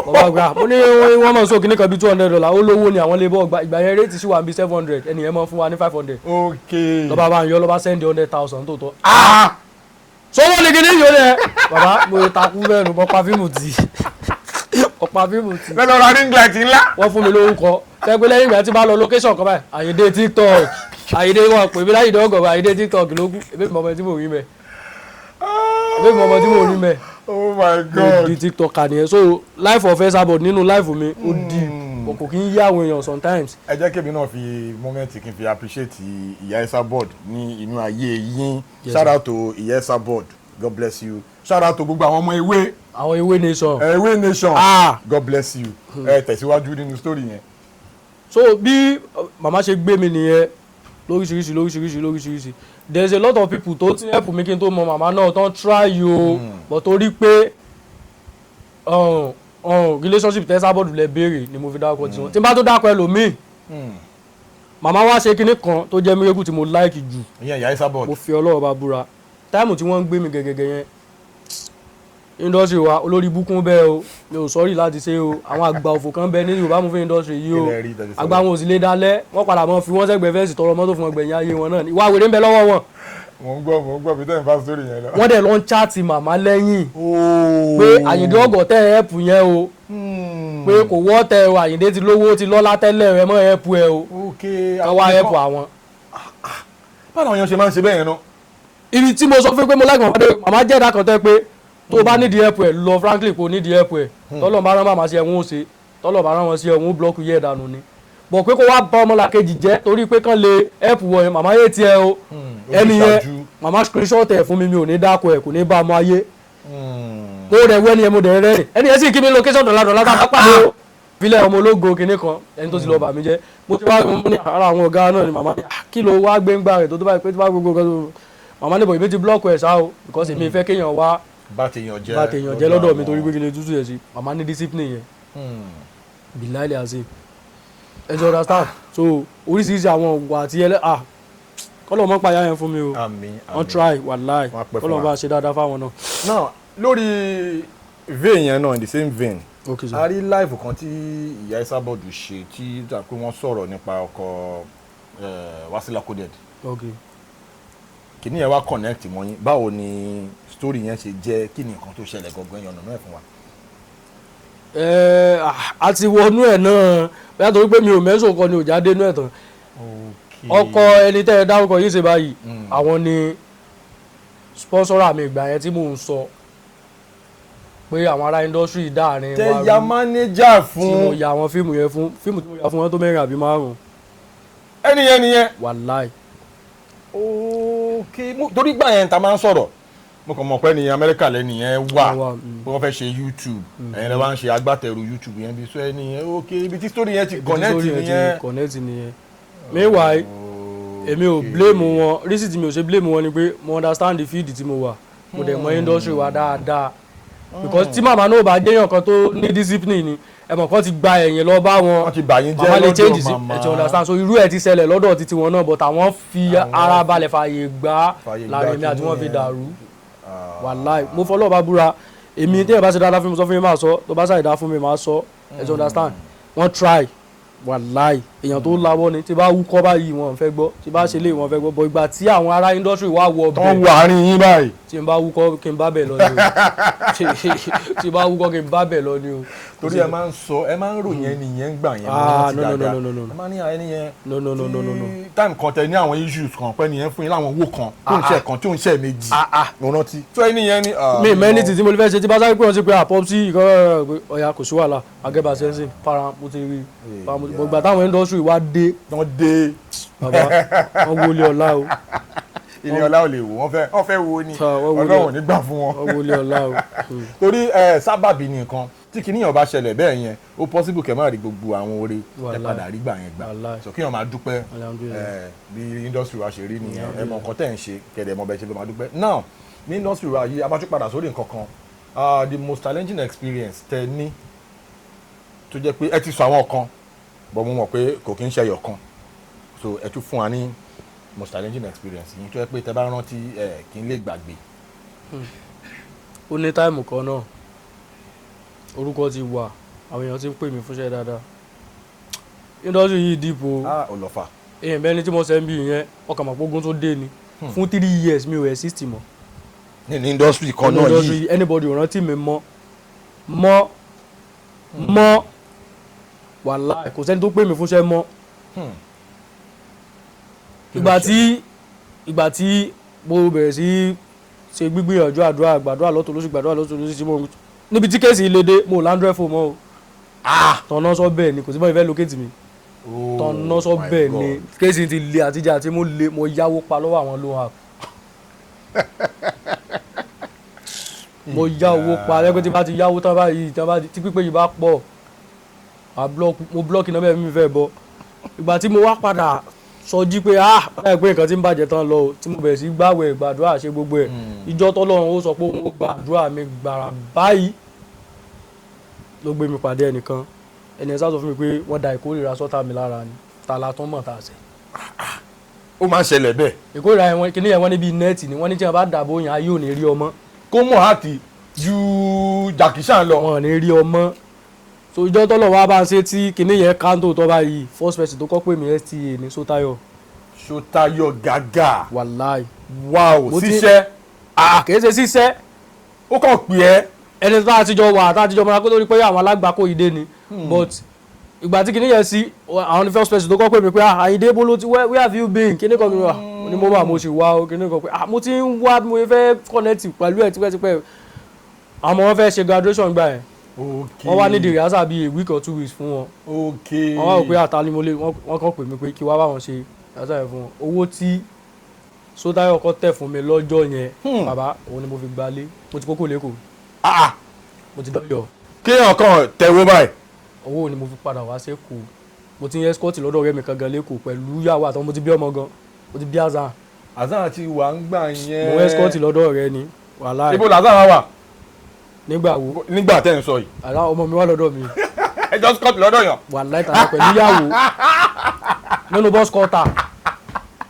bàbá gbà mo ní wọ́n mọ̀ sókè ní kan bí $200 ó lówó ni àwọn labour ìgbà yẹn rate sí wà bí 700 ẹni yẹn mọ̀ fún wa ní 500. ok lọ́ba bá ń yọ lọ́ba send 100,000 tó tọ́. sọ́wọ́ ni kìíní yóò yẹ bàbá mo takú mẹ́rin ọ̀pá fíìmù tì ọ̀pá fíìmù tì. lọ́dọ̀ ra ring light ńlá. wọ́n fún mi lórúkọ tẹ́gbẹ́ lẹ́yìn ìgbà tí bá lọ location kan báyìí Àyìndé TikTok Àyìndé wọn pè mí Ayinde Ogo Àyìndé TikTok ló kú ebi mọ̀ ọmọ tí mo rí mẹ́. ẹgbẹ́ mi ọmọ tí mo rí mẹ́. Oh my God. di tiktoker nìyẹn so life of Esabod nínú life mi ó di kò kí ń yí àwọn èèyàn sometimes. ẹ jẹ́ kébì náà fi moment kí n fi appreciate Iya Esabod ní inú ayé yín. Shout out to Iya Esabod, God bless you. Shout out to gbogbo àwọn ọmọ ewé. àwọn ewé nation. ewé nation. God bless you. ẹ tẹ̀síwájú nínú story yẹn. so bí màmá ṣe gbé mi nìyẹn lóríṣiríṣi there is a lot of people tó ti help mi kí n tó mọ màmá náà tó ń try o but torí pé relationship tẹ́ Esabod lẹ béèrè ni mo fi dákọ̀ tí wọ́n tí n bá tó dákọ̀ ẹlòmíì màmá wá ṣe kinní kan tó jẹ́ miracle tí mo like jù ìyẹn Iya Esabod mo fi Ọlọ́run bá búra táìmù tí wọ́n ń gbé mi gẹ́gẹ́gẹ́ yẹn industry wa olórí búkún bẹ́ẹ̀ o mi ò sọ́rí láti ṣe o àwọn àgbà òfò kan bẹ ní Yorùbá movie industry yìí o àgbà wọn ò sì lè dalẹ̀ wọ́n padà mọ́ fi wọ́n sẹ́gbẹ̀ẹ́ fẹ́ǹsì tọrọ mọ́tò fún ọgbẹ̀yìn ayé wọn náà ni ìwà wèrè ń bẹ lọ́wọ́ wọn. mo ń gbọ́ bí tẹ́yìn bá sórí yẹn lọ. wọ́n dẹ̀ lọ ń chaati màmá lẹ́yìn pé Ayinde Ogo tẹ́ ẹ ẹ̀pù yẹn o pé kò wọ́ tẹ o Ayinde ti lówó ti lọ́lá tẹ́lẹ̀ ẹ mọ́ ẹ̀pù ẹ o káwá ẹ̀pù àwọn. báwo àwọn èèyàn ṣe máa ń ṣe bẹ́ẹ̀ yẹn náà. ibi tí mo sọ fún pé mo láì màmá jẹ́ ìdá kan tẹ́ pé tó bá nídìí ẹ̀pù ẹ̀ lọ frankly kò nídìí ẹ̀pù ẹ̀ tọ́lọ̀ bá rán màmá sí ẹ̀wọ̀n òsè tọ́lọ̀ bá rán wọn sí ẹ̀wọ̀n blọ́ọ̀kù yẹ̀ dànù ni bọ̀ pé kó wá bá ọmọlàkejì jẹ́ torí pé kán lè ẹ̀pù wọ̀ yẹn màmá yé tiẹ̀ o ẹni yẹn màmá screenshot ẹ̀ fún mi mi ò ní dáko ẹ̀ kò ní bá ọmọ ayé mo rẹ̀ wẹ́ ni ẹ̀ mo dẹ̀ rẹ́ ẹni yẹn sì kí mi location dọ̀là tá a pàdé o filẹ̀ ọmọ ológo kinní kan ẹni tó ti lọ bà mí jẹ́ mo ti wá ní ara àwọn ọ̀gá náà ni màmá ní kí ló wá gbéńgbà rẹ̀ tó báyìí pé tó bá gbogbo kan tó màmá níbo ìbí ti blọ́ọ̀kù ẹ̀ ṣá o because èmi fẹ́ kéèyàn wá bá tèèyàn jẹ́ lọ́dọ̀ mi torí pé kí lè tútù yẹn sí màmá ní discipline yẹn bìláìlì àṣẹ ẹ jọ understand so oríṣiríṣi àwọn ògùn àti kọ́lọ̀ mọ́ payá yẹn fún mi o wọ́n try wàláì kọ́lọ̀ bá ṣe dáadáa fáwọn náà. now lórí vein yẹn náà in the same vein a rí live kan tí Iya Esabod ṣe tí pé wọ́n sọ̀rọ̀ nípa ọkọ̀ Wasila Coded kìíní yẹn wá connect mọ́ yín báwo ni story yẹn ṣe jẹ́ kí ni nǹkan tó ṣẹlẹ̀ gangan yẹn ọ̀nà náà fún wa. a ti wọnú ẹ̀ náà bẹ́ẹ̀ torí pé mi ò mẹ́sàn kan ni òjá dénú ẹ̀ tán ọkọ ẹni tẹ́ ẹ dárúkọ yìí ṣe báyìí àwọn ni sponsora mi ìgbà yẹn tí mò ń sọ pé àwọn ará industry dáàrin wa rí tẹ ya manager fún tí mo ya àwọn fíìmù yẹn fún fíìmù tí mo ya fún wọn tó 4 àbí 5. ẹnìyẹn nìyẹn. wàláì. torí gbà yẹn ta máa ń sọ̀rọ̀ mo kàn mọ̀ pé ní Amẹ́ríkà lẹ́nìyẹn wà pé wọ́n fẹ́ ṣe YouTube ẹ̀yin lè wá ń ṣe agbátẹrù YouTube yẹn bí sọ ẹnìyẹn ibi tí story yẹn ti connect nìyẹn. meanwhile èmi ò blame wọn reason tí mi ò ṣe blame wọn ni pé mo understand the field tí mo wà mo dẹ̀ mọ̀ industry wa dáadáa because tí màmá náà bá jẹ́yàn kan tó ní discipline ni ẹ̀mọ̀ kan ti gba ẹ̀yìn lọ bá wọn màmá lè change sí ẹ̀ ti understand so irú ẹ̀ ti ṣẹlẹ̀ lọ́dọ̀ títí wọn náà but àwọn fi ara balẹ̀ fààyè gbà láàrin mi àti wọn fi dàrú wàláì mo fọlọ́ bá búra èmi tí ẹ̀ bá ṣe dáadáa fún mi sọ fún mi máa sọ tó bá ṣàìdá fún mi máa sọ ẹ̀ ti understand wọ́n try wàláì èèyàn tó láwọ́ ni tí bá wúkọ́ báyìí wọn fẹ́ gbọ́ tí bá ṣe lé wọn fẹ́ gbọ́ bọ̀ ìgbà tí àwọn ará industry wá wọ bẹ́ẹ̀ tó wà àárín yín báyìí tí n bá wúkọ́ kí n bá bẹ̀ lọ ni o tí bá wúkọ́ kí n bá bẹ̀ lọ ni o. torí ẹ máa ń sọ ẹ máa ń ròyìn ẹni yẹn gbà yẹn mọ́ ti dáadáa ẹ máa ní ẹni yẹn tí time kan tẹ ní àwọn issues kan pẹ́ nìyẹn fún yín láwọn owó kan tó ń ṣe kan tó ń ṣe méjì mo rántí tó ẹni yẹn ní. mi mẹ́ni títí mo lè fẹ́ ṣe tí bá sáré pé wọ́n ti pe àpọ́psí ọ̀yà kò sí wàhálà agẹ́bà sẹ́nsìn para mo ti rí gbogbo àtàwọn industry wa dé. wọ́n dé. bàbá wọ́n wo ilé ọlá o. ilé ọlá ò lè wò wọ́n fẹ́ wo ni Ọlọ́run ní gbà fún wọn. wọ́n wo ilé ọlá o. torí sábàbí nìkan tí kìnìyàn bá ṣẹlẹ̀ bẹ́ẹ̀ yẹn ó possible kẹ́ máa rí gbogbo àwọn oore ẹ padà rí gbà yẹn gbà so kíyàn máa dúpẹ́ bí industry wa ṣe rí nìyẹn ẹ mọ nǹkan tẹ̀ ń ṣe kẹ̀dẹ̀ mọ bẹ́ẹ̀ ṣe fẹ́ máa dúpẹ́ now ní industry wa yìí a bá tún padà sórí nǹkan kan the most challenging experience tẹ ní tó jẹ́ pé ẹ ti sọ àwọn kan bọ́ mo mọ̀ pé kò kí ń ṣe ẹyọ kan so ẹ tún fún wa ní most challenging experience yìí tó yẹ pé tẹ bá rántí kí n lè gbàgbé. ó ní táìmù kan náà orúkọ ti wà àwọn èèyàn ti ń pè mí fúnṣẹ́ dáadáa industry yìí dìbò olọ́fà èèyàn bẹ́ẹ̀ ni tí mo ṣe ń bí yẹn ọkàn màpógún tó dé ni fún 3 years mi ò exist mọ́ ní industry kan náà yìí anybody ò rántí mi mọ́ wàláì kò sẹ́ni tó pè mí fúnṣẹ́ mọ́ ìgbà tí mo bẹ̀rẹ̀ sí ṣe gbígbìyànjú àdúrà gbàdúrà lọ́tọ̀ lóṣù gbàdúrà lọ́tọ̀ lóṣù tí mo níbi tí kéèsì ilé dé mo láńdúrẹ́ fò mọ́ o tọ̀nà sọ bẹ́ẹ̀ ni kò sí bọ́ ìfẹ́ lókèétì mi tọ̀nà sọ bẹ́ẹ̀ ni kéèsì ti le àtijọ́ àti mo yáwó pa lọ́wọ́ àwọn loan app mo yá owó pa lẹ́gbẹ́ tí bá ti yáwó tán báyìí tí pípé yìí bá pọ̀ mo blọ́ọ̀kì náà bẹ́ẹ̀ mi fẹ́ bọ́ ìgbà tí mo wá padà sọjí pé báyìí pé nǹkan tí ń bàjẹ́ tán lọ tí mo bẹ̀rẹ̀ sí gbàwẹ̀ gbàdúrà ṣe gbogbo ẹ̀ ìjọ tọ́lọ́run ó sọ pé ó gbàdúrà mi gbàrà báyìí ló gbé mi pàdé ẹnìkan ẹni ẹ̀ sá sọ fún mi pé wọ́n da ìkórìíra sọ́tà mi lára ni ta la tán mọ̀ tá a sẹ̀. ó máa ń ṣẹlẹ̀ bẹ́ẹ̀. ìkórìíra yẹn kìíní yẹn wọ́n níbi nẹ́ẹ̀tì ni wọ́n ní tí wọ́n bá dàbò yẹn ayé ò ní rí ọmọ. kó mọ̀ àti ju jàkísàn lọ. wọn ò ní rí ọmọ so ìjọ tọ́lọ̀ wa bá ń ṣe tí kìíní yẹn kántó tó báyìí first person tó kọ́ pé mi sta ní Sótáyọ̀. Sótáyọ̀ gàgà. wàláì. wow ṣiṣẹ́. kìí ṣe ṣiṣẹ́. ó kàn pè ẹ́. ẹni tó àtijọ́ wà àtàtijọ́ mọ́ra kó tó rí pé àwọn alágbàkó yìí dé ni but ìgbà tí kìíní yẹn sí àwọn first person tó kọ́ pé mi pé Ayinde bolo ti where have you been kìíní kan mi wà ní mo máa mo ṣì wá o kìíní kan pé mo ti ń wá mo fẹ́ connect pẹ̀lú ẹ̀ tipẹ́tipẹ́ àwọn wọn fẹ́ ṣe graduation gbà yẹn wọ́n wá ní the rehearsal bíi a week or 2 weeks fún wọn wọ́n wá rò pé àtàlímọ́lé wọ́n kàn pè mí pé kí wá bá wọn ṣe rehearsal yẹn fún wọn owó tí Sótáyọ̀ kọ́ tẹ̀ fún mi lọ́jọ́ yẹn bàbá òun ni mo fi gbalé mo ti kókó lẹ́kọ̀ọ́ mo ti dọ́yọ̀. kéèyàn kan tẹ̀wé báyìí. owó ni mo fi padà wá sẹ́kọ̀ọ́ mo ti ń escort lọ́dọ̀ ọ̀rẹ́ mi kan gan lẹ́kọ̀ọ́ pẹ̀lú yàwó àtàwọn mo ti bí ọmọ gan mo ti bí azan. azan àti ìwà ń gbà yẹn. mo escort lọ́dọ̀ ọ̀rẹ́ ni wàhálà. ibo làzan wà. nígbà wo. nígbà tẹ́ ń sọ yìí. àlá ọmọ mi wà lọ́dọ̀ mi. ẹ jọ escort lọ́dọ̀ yàn. wàhálà ìtàn pẹ̀lú yàwó nínú bus quarter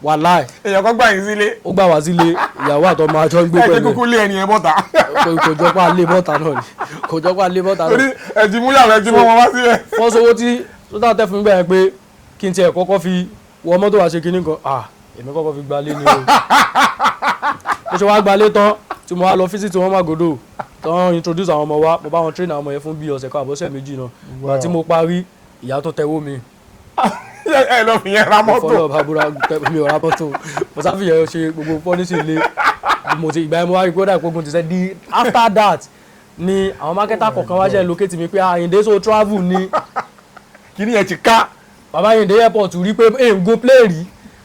wàhálà. èèyàn kan gbà yín sílé. ó gbà wá sílé ìyàwó àtọmọ àjọ ń gbé pẹ̀lú. ẹ ti kúkú lé ẹni yẹn bọ́ta. kò jọ pé alẹ́ bọ́ta náà ni kò jọ pé alẹ́ bọ́ta náà. torí ẹ ti mú yàrá ẹ ti mú wọn wá sílẹ̀. fọ́sowó tí Sótáyọ̀ tẹ̀ fún mi gbà yẹn pé kí n tiẹ̀ kọ́kọ́ fi wọ mọ́tò wá ṣe kinní kan èmi kọ́kọ́ fi gbalé ni o. mo ṣe wá gbalé tán tí mo wá lọ fíṣítì wọn Mágòdò tán introduce àwọn ọmọ wa mo bá wọn train àwọn ọmọ yẹn fún bí ọ̀sẹ̀ kan àbọ̀sẹ̀ méjì náà ìgbà tí mo parí ìyá tó tẹwó mi. ẹ lọ fi yẹn ra mọ́tò. fọlọ́ bàbúrà mi ò ra mọ́tò mo sáfìyẹ ṣe gbogbo pọ́nísì ilé mo ti ìgbà yẹn mo wá rí gbọ́dọ̀ ìpógun ti sẹ́ di after that ni àwọn mákẹ́tà kọ̀ọ̀kan wá ṣe locate mi pé Ayinde so travel ni. kí ni ẹ ti ká. bàbá Ayinde airport rí pé èègùn play rí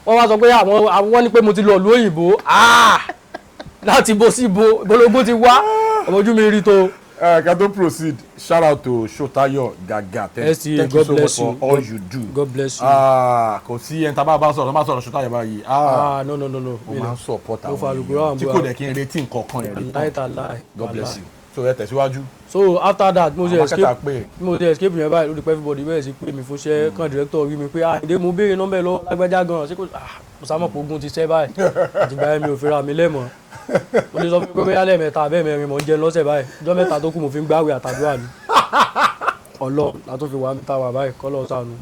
wọ́n wá sọ pé àwọn ní pé mo ti lọ ìlú òyìnbó láti bó sí bo ìbológún ti wá ọmọjú mi rí tó. Can to proceed? Shout out to Sótáyọ̀ gàgà. Thank you so much for all you do. God bless you. Kò sí ẹni tá a bá sọ̀rọ̀ Sótáyọ̀ báyìí. No. o máa ń support mo fa àwọn àlùkùrọ̀ àwọn tí kò dẹ̀ kí n retí nǹkan kan rẹ̀ láì. God bless you. So ẹ tẹ̀síwájú. So after that mo ti escape yẹn báyìí lórí everybody bẹ́ẹ̀ sí pé mi fún iṣẹ́ kan director rí mi pé Ayinde mo béèrè nọ́mbà ẹ̀ lọ lágbájá gan-an ṣé kò mo sá mọ̀ pé ogun ti ṣẹ́ báyìí àtìgbà yẹn mi ò fẹ́ra mi lẹ́mọ̀ mo lè sọ fún pé bóyá lẹ́ẹ̀mẹ́ta abẹ́ mẹ́rin mọ̀ ń jẹun lọ́sẹ̀ báyìí ọjọ́ mẹ́ta tó kù mo fi ń gbáwé àtàdúrà ni ọlọ́ látó fi wà níta wà báyìí kọ́lọ́ sànù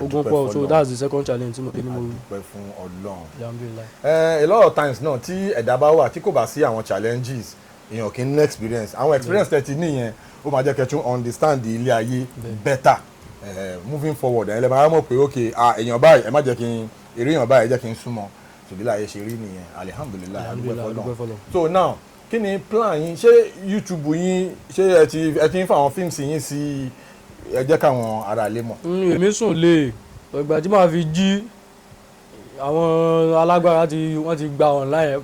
ogun pọ̀ so that's the second challenge tí mo fi ní mo rí. dúpẹ́ fún Ọlọ́run. A lot of times náà tí ẹ̀dá bá wà tí kò bá sí àwọn challenges èèyàn kì í ní experience àwọn experience tẹ̀ ti níyẹn ó máa jẹ́ kẹ́ tún understand ilé ayé better moving forward ẹ̀ lẹ́ẹ̀ máa mọ̀ pé ok èèyàn báyìí ẹ má jẹ́ kí n èrè èèyàn báyìí jẹ́ kí n súnmọ́ ṣùgbọ́n láyé ṣe rí nìyẹn alihamdulilayi adúpẹ́ fọlọ́. So now kí ni plan yín ṣé YouTube yín ṣé ẹ ti ń fa àwọn films yín sí ẹ jẹ́ káwọn ará ilé mọ̀. èmi sùn lé ìgbà tí màá fi jí àwọn alágbára wọ́n ti gba online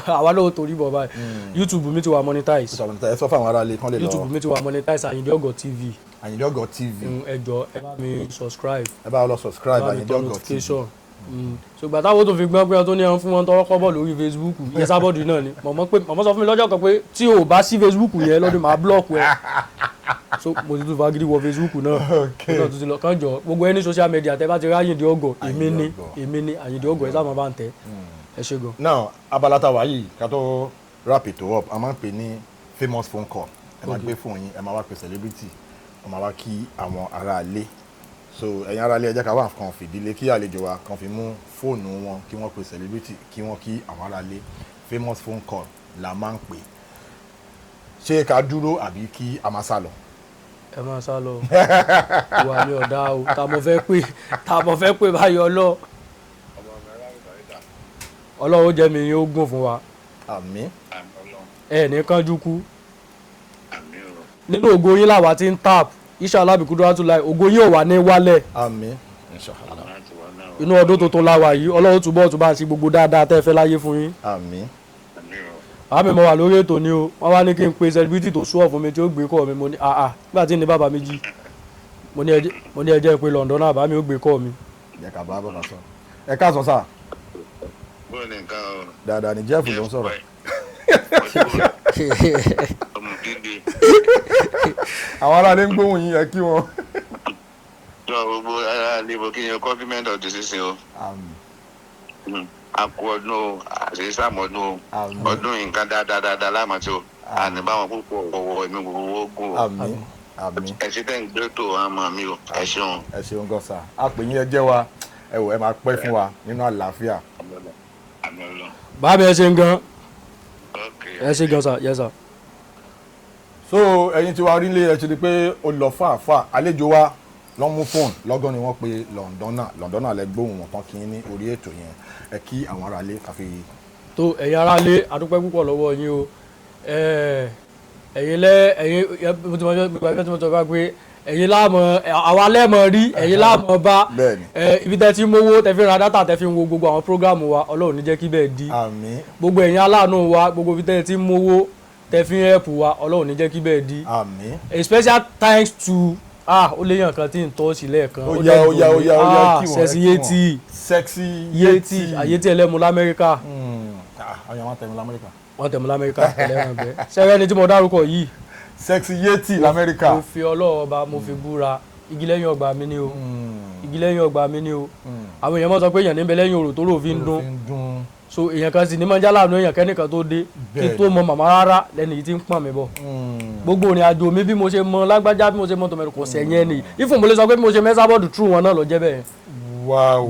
àwa náà torí bọ̀ báyìí YouTube mi ti wà monetize. ẹ sọ fún àwọn ará ilé kan lè lọ. YouTube mi ti wà monetize Ayinde Ogo TV. Ayinde Ogo TV. ẹ jọ̀ọ́ ẹ bá mi subscribe. ẹ bá lọ subscribe Ayinde Ogo TV. ṣùgbọ́n táwọn tó fi gbọ́n pé tó ní ẹran fún wọn tọrọ kọ́bọ̀ lórí Facebook Iya Esabod náà ni mọ̀mọ́ sọ fún mi lọ́jọ́ kan pé tí o bá sí Facebook yẹn lọ́dún máa blọ́ọ̀kù ẹ̀ so mo ti tún fagídí wọ Facebook náà nígbà tó ti lọ kàn jọ gbogbo ẹni social media tẹ bá ti rí Ayinde Ogo èmi ni Ayinde Ogo ẹ sáà máa bá ń tẹ ẹ ṣe gan. now abala tá a wà yìí ká tó wrap it up a máa ń pè ní famous phone call ẹ máa gbé fóònù yín ẹ máa wá pè celebrity ẹ máa wá kí àwọn ará ilé so ẹ̀yin ará ilé ẹ jẹ́ ká wá nǹkan fìdílé kí àlejò wa kan fi mú fóònù wọn kí wọ́n pè celebrity kí wọ́n kí àwọn ará ilé famous phone call la máa ń pè ṣé ká dúró àbí kí a máa sá lọ. ẹ máa sá lọ ìwà mi ọ̀dà o tá mo fẹ́ pè báyìí ọlọ́run jẹ́ mi yín ó gùn fún wa àmín. ẹ ní kánjú kú nínú ògo yín làwa ti ń tap inshallah bí kúndúrà tún láì ògo yín ò wà ní wálẹ̀. àmín inshallah. inú ọdún tuntun láwa yìí ọlọ́run túbọ̀ tún bá ń ṣe gbogbo dáadáa tẹ́ ẹ fẹ́ láyé fún yín. àmín. àmì mo wà lórí ètò ni o wọ́n wá ní kí n pe celebrity tó sùọ́ fún mi tí ó gbé kọ́ mi mo ní nígbà tí ní bàbá méjì mo ní ẹjẹ́ pé London náà bá mi ó gbé kọ́ mi. ẹ ká bá bàbá sọ ẹ ká sọ sá. bóyá ní nǹkan o. dáadáa ni Jeff ló ń sọ̀rọ̀. ọmọ gidi. àwọn aráàlú ń gbóhùn yín ẹ kí wọn. tó gbogbo ara níbo kí yẹn compliment of the season o. a kú ọdún o àti sàmọ́dún o ọdún nǹkan dáadáa láàmú tí o àní báwọn púpọ̀ ọ̀wọ̀ ẹ̀mí gbogbo ogun o. àmín àmín. ẹ ṣe tẹ́ ń gbé tó àmọ́ mi o ẹ ṣeun. ẹ ṣeun gan sa a pè yín ẹ jẹ́ wa ẹ wò ẹ máa pẹ́ fún wa nínú àlàáfíà. báàbí ẹ ṣe ń gan ẹ ṣe gan sa yes sir. so ẹ̀yin tí wàá rí lé ẹ ti di pé ó lọ fàáfàá àlejò wa lọ mú fóònù lọ́gán ni wọ́n pe lọ́ndọ́nà lẹ gbóhùn wọn tán kí ní orí ètò yẹn ẹ kí àwọn aráalé káfí. tó ẹ̀yin aráalé adúpẹ́ púpọ̀ lọ́wọ́ yín o ẹ̀yin mo ti bá pé ẹ̀yin láàmú àwa lẹ́mọ̀ rí ẹ̀yin láàmú bá ibi tẹ́ ti mówó tẹ́ fi ra dátà tẹ́ fi wo gbogbo àwọn prógráàmù wa ọlọ́run ní jẹ́ kí bẹ́ẹ̀ di àmín. gbogbo ẹ̀yin aláàánú wa gbogbo ibi tẹ́ ti mówó tẹ́ fi ẹ̀pù wa ọlọ́run ní jẹ́ kí bẹ́ẹ̀ di àmín. a special thanks to ó léyàn kan tí ń tọ́ sí lẹ́ẹ̀kan ó yá kí wọ́n sexy yeti ayeti ẹlẹ́mu lamẹ́ríkà. ọyàn wọn tẹ̀mí lamẹ́ríkà. wọ́n tẹ̀mí lamẹ́ríkà ẹlẹ́ran bẹ́ẹ̀ sẹ́rẹ́ ni tí mo dárúkọ yìí. sexy yeti lamẹ́ríkà. mo fi ọlọ́run ọba mo fi búra igi lẹ́yìn ọgbà mi ni o igi lẹ́yìn ọgbà mi ni o àwọn èèyàn mọ̀ sọ pé èèyàn níbẹ̀ lẹ́yìn òrò tó rò fi ń dún so èèyàn kan sì ní mọ́jà láàánú èèyàn kẹ́nìkan tó dé kí tó mọ màmá rárá lẹ́nu yìí ti ń pọ̀n mi bọ̀ gbogbo ìrìn àjò mi bí mo ṣe mọ lágbájá bí mo ṣe mọ tọmẹrù kò sẹ́yìn ẹ̀ nìyí ifun mo lè sọ pé bí mo ṣe mẹ́sàbọ̀dù true wọn náà lọ jẹ́ bẹ́ẹ̀. wow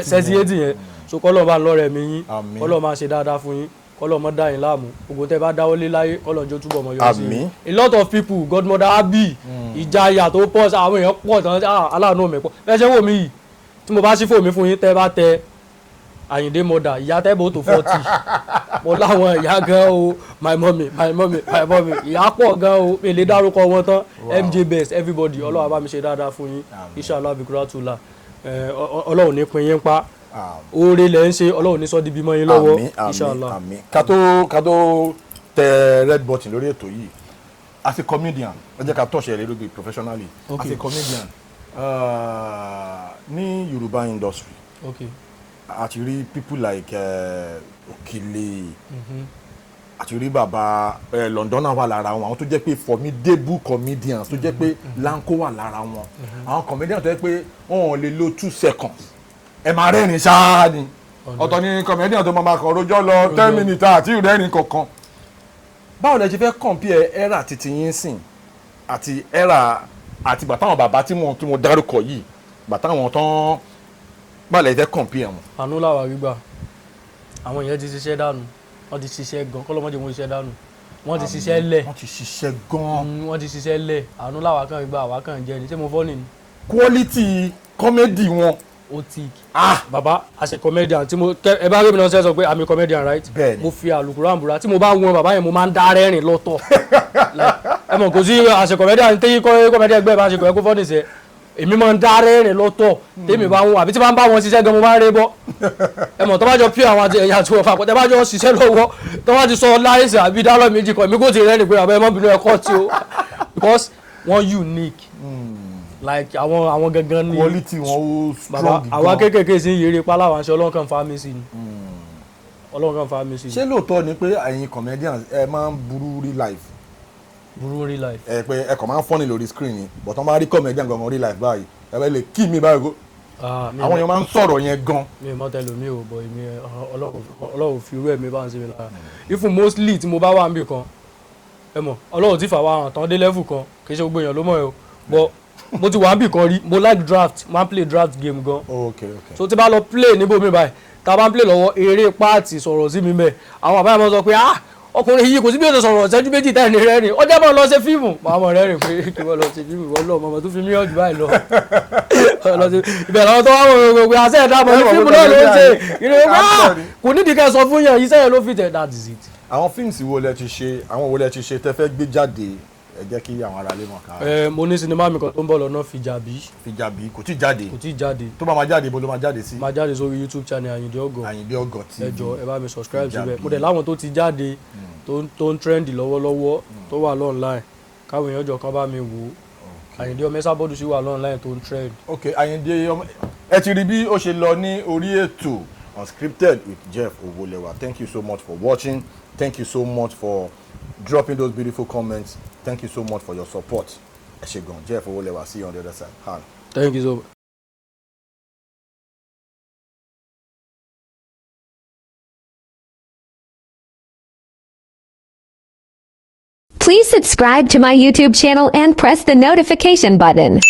sexy yeti yẹn so kọ́lọ́ bá ń lọ́rẹ̀ mi yín kọ́lọ́ máa ṣe dáadáa fún yín kọ́lọ́ mọ́ dá yín láàmú gbogbo tẹ́ bá dáwọ́ lé láyé kọ́lọ́ jó túbọ̀ mọ́ yọ sí i. a lot of people godmother abi ìjayà tó pọ̀ àwọn èèyàn pọ̀ tán aláàánú mi pọ̀ bẹ́ẹ̀ ṣe wò mí yìí tí mo bá sí fòmí fún yín tẹ́ bá tẹ Ayinde mother ìyá tẹ́bọ̀ tó 40 mo láwọn ìyá gan o my mommy ìyá pọ̀ gan o mi lè dárúkọ wọn tán MJ best everybody ọlọ́run bá mi ṣe dáadáa fún yín inshallah bikuratula ọlọ́run ní pin yín pa oore lẹ́ ń ṣe ọlọ́run ní sọ́ di bímọ yín lọ́wọ́ inshallah. àmín ká tó tẹ red button lórí ètò yìí as a comedian ẹ jẹ́ ká tọ̀ṣẹ̀ lè lóbi professionally as a comedian ní Yorùbá industry. àti rí people like Òkèlè àti rí bàbá London wà lára wọn àwọn tó jẹ́ pé formidable comedians tó jẹ́ pé Lanko wà lára wọn àwọn comedians tó jẹ́ pé wọn ò lè lo 2 seconds ẹ máa rẹ́rìn ṣáá ni ọ̀tọ̀ ni comedian tó máa kàn rojọ́ lọ 10 minutes àti ìrẹ́rìn kankan. báwo lẹ ṣe fẹ́ compare era titi yín sìn àti era àti bàtàwọn bàbá tí mo dárúkọ yìí bàtàwọn tán báàlẹ̀ jẹ́ compare wọn. àánú làwà gbígbà àwọn èèyàn ti ṣiṣẹ́ dànù wọ́n ti ṣiṣẹ́ gan kọ́lọ́mọ́jẹ́ wọn ṣiṣẹ́ dànù wọ́n ti ṣiṣẹ́ lẹ̀ wọ́n ti ṣiṣẹ́ gan. wọ́n ti ṣiṣẹ́ lẹ̀ àánú làwà kan gbígbà àwa kan jẹ́ ni ṣé mo fọ́ nìyí. quality comedy wọn. ó ti bàbá as a comedian tí mo ẹ bá rí mi náà ṣe sọ pé I'm a comedian right. bẹ́ẹ̀ni mo fi àlùkùránì búra tí mo bá wọn bàbá yẹn mo máa ń dá rẹ́rìn lọ́tọ̀ ẹ mọ̀ kò sí as a comedian tí comedian ẹgbẹ́ bá ṣe kọ̀ ẹ́ kó fọ́ nìṣẹ́ èmi máa ń dá rẹ́rìn lọ́tọ̀ tèmi bá wọn àbí tí bá ń bá wọn ṣiṣẹ́ gan mo máa ń rẹ́ bọ́ ẹ mọ̀ tó bá jọ pí àwọn àti ẹ̀yà àti ọ̀fà tẹ́ bá jọ ṣiṣẹ́ lọ́wọ́ tó bá ti sọ láìsí àbí dálọ́ méjì kan èmi kò ti rẹ́rìn pé àbẹ́ mọ́bìnrin ẹ̀kọ́ tí ó because wọ́n unique like àwọn gangan ní quality wọn ó strong gan. àwa kékèké sí yèrè pálá ṣe ọlọ́run kan fa mi sí ni ọlọ́run kan fa mi sí ni. ṣé lóòótọ́ ni pé ẹ̀yin comedians ẹ máa ń burú real life. burú real life. ẹ pé ẹ kàn máa ń fọ́nì lórí screen ni but wọ́n máa rí comedian gangan real life báyìí ẹ bẹ lè kí mi báyìí kó àwọn èèyàn máa ń sọ̀rọ̀ yẹn gan. mi ò mọ tẹ́lẹ̀ mi ò bọ̀ èmi ọlọ́run fi irú ẹ̀mí bá ń ṣe mi lára if mostly tí mo bá wà níbì kan ẹ mọ̀ ọlọ́run ti fà wá hàn tán dé level kan kì í ṣe gbogbo èèyàn ló mọ̀ ẹ́ o but mo ti wà níbì kan rí mo like draft máa ń play draft game gan. okay. so tí bá lọ play níbo mi báyìí tá a bá ń play lọ́wọ́ eré páàtì sọ̀rọ̀ sí mi mẹ́ àwọn àbáyọ máa sọ pé ọkùnrin yìí kò sí bí ó ṣe sọ̀rọ̀ ṣẹ́jú méjì tẹ́ ní rẹ́rìn ọjọ́ máa lọ ṣe fíìmù màá mọ̀ rẹ́rìn pé kí wọ́n lọ ṣe fíìmù wọ́n lọ mọ̀mọ́ tó fi mílíọ̀nù jù báyìí lọ. Ibẹ̀ làwọn tó wá wọ̀ gbogbo àṣẹ ẹ̀dá mọ̀ ní fíìmù náà ló ń ṣe kò nídìí kẹ́ sọ fún yàn iṣẹ́ yẹn ló fi tẹ̀ that is it. Àwọn fíìmù wo lẹ ti ṣe àwọn wo lẹ ti ṣe tẹ́ fẹ́ gbé jáde ẹ jẹ́ kí àwọn ará lè mọ̀ ká. Mo ní sinimá mi kan tó ń bọ̀ lọ́nà Fìjàbí kò tí jáde. kò tí jáde. Tó bá máa jáde ibo ló máa jáde sí. máa jáde sórí YouTube channel Ayinde Ogo. Ayinde Ogo TV. ẹ jọ̀ọ́ ẹ bá mi subscribe síbẹ̀ mo dẹ̀ láwọn tó ti jáde tó ń trend lọ́wọ́lọ́wọ́ tó wà online káwọn èèyàn jọ kan bá mi wò ó. Ayinde Esabod sí wà online tó ń trend. Ok Ayinde ẹ ti rí bí ó ṣe lọ ní orí ètò Unscripted with Jeff Owolewa. Thank you so much for watching. Thank you so much for dropping those beautiful comments. Thank you so much for your support. Ẹ ṣé gan. Jeff Owolewa, see you on the other side. Hi. Thank you so much. Please subscribe to my YouTube channel and press the notification button.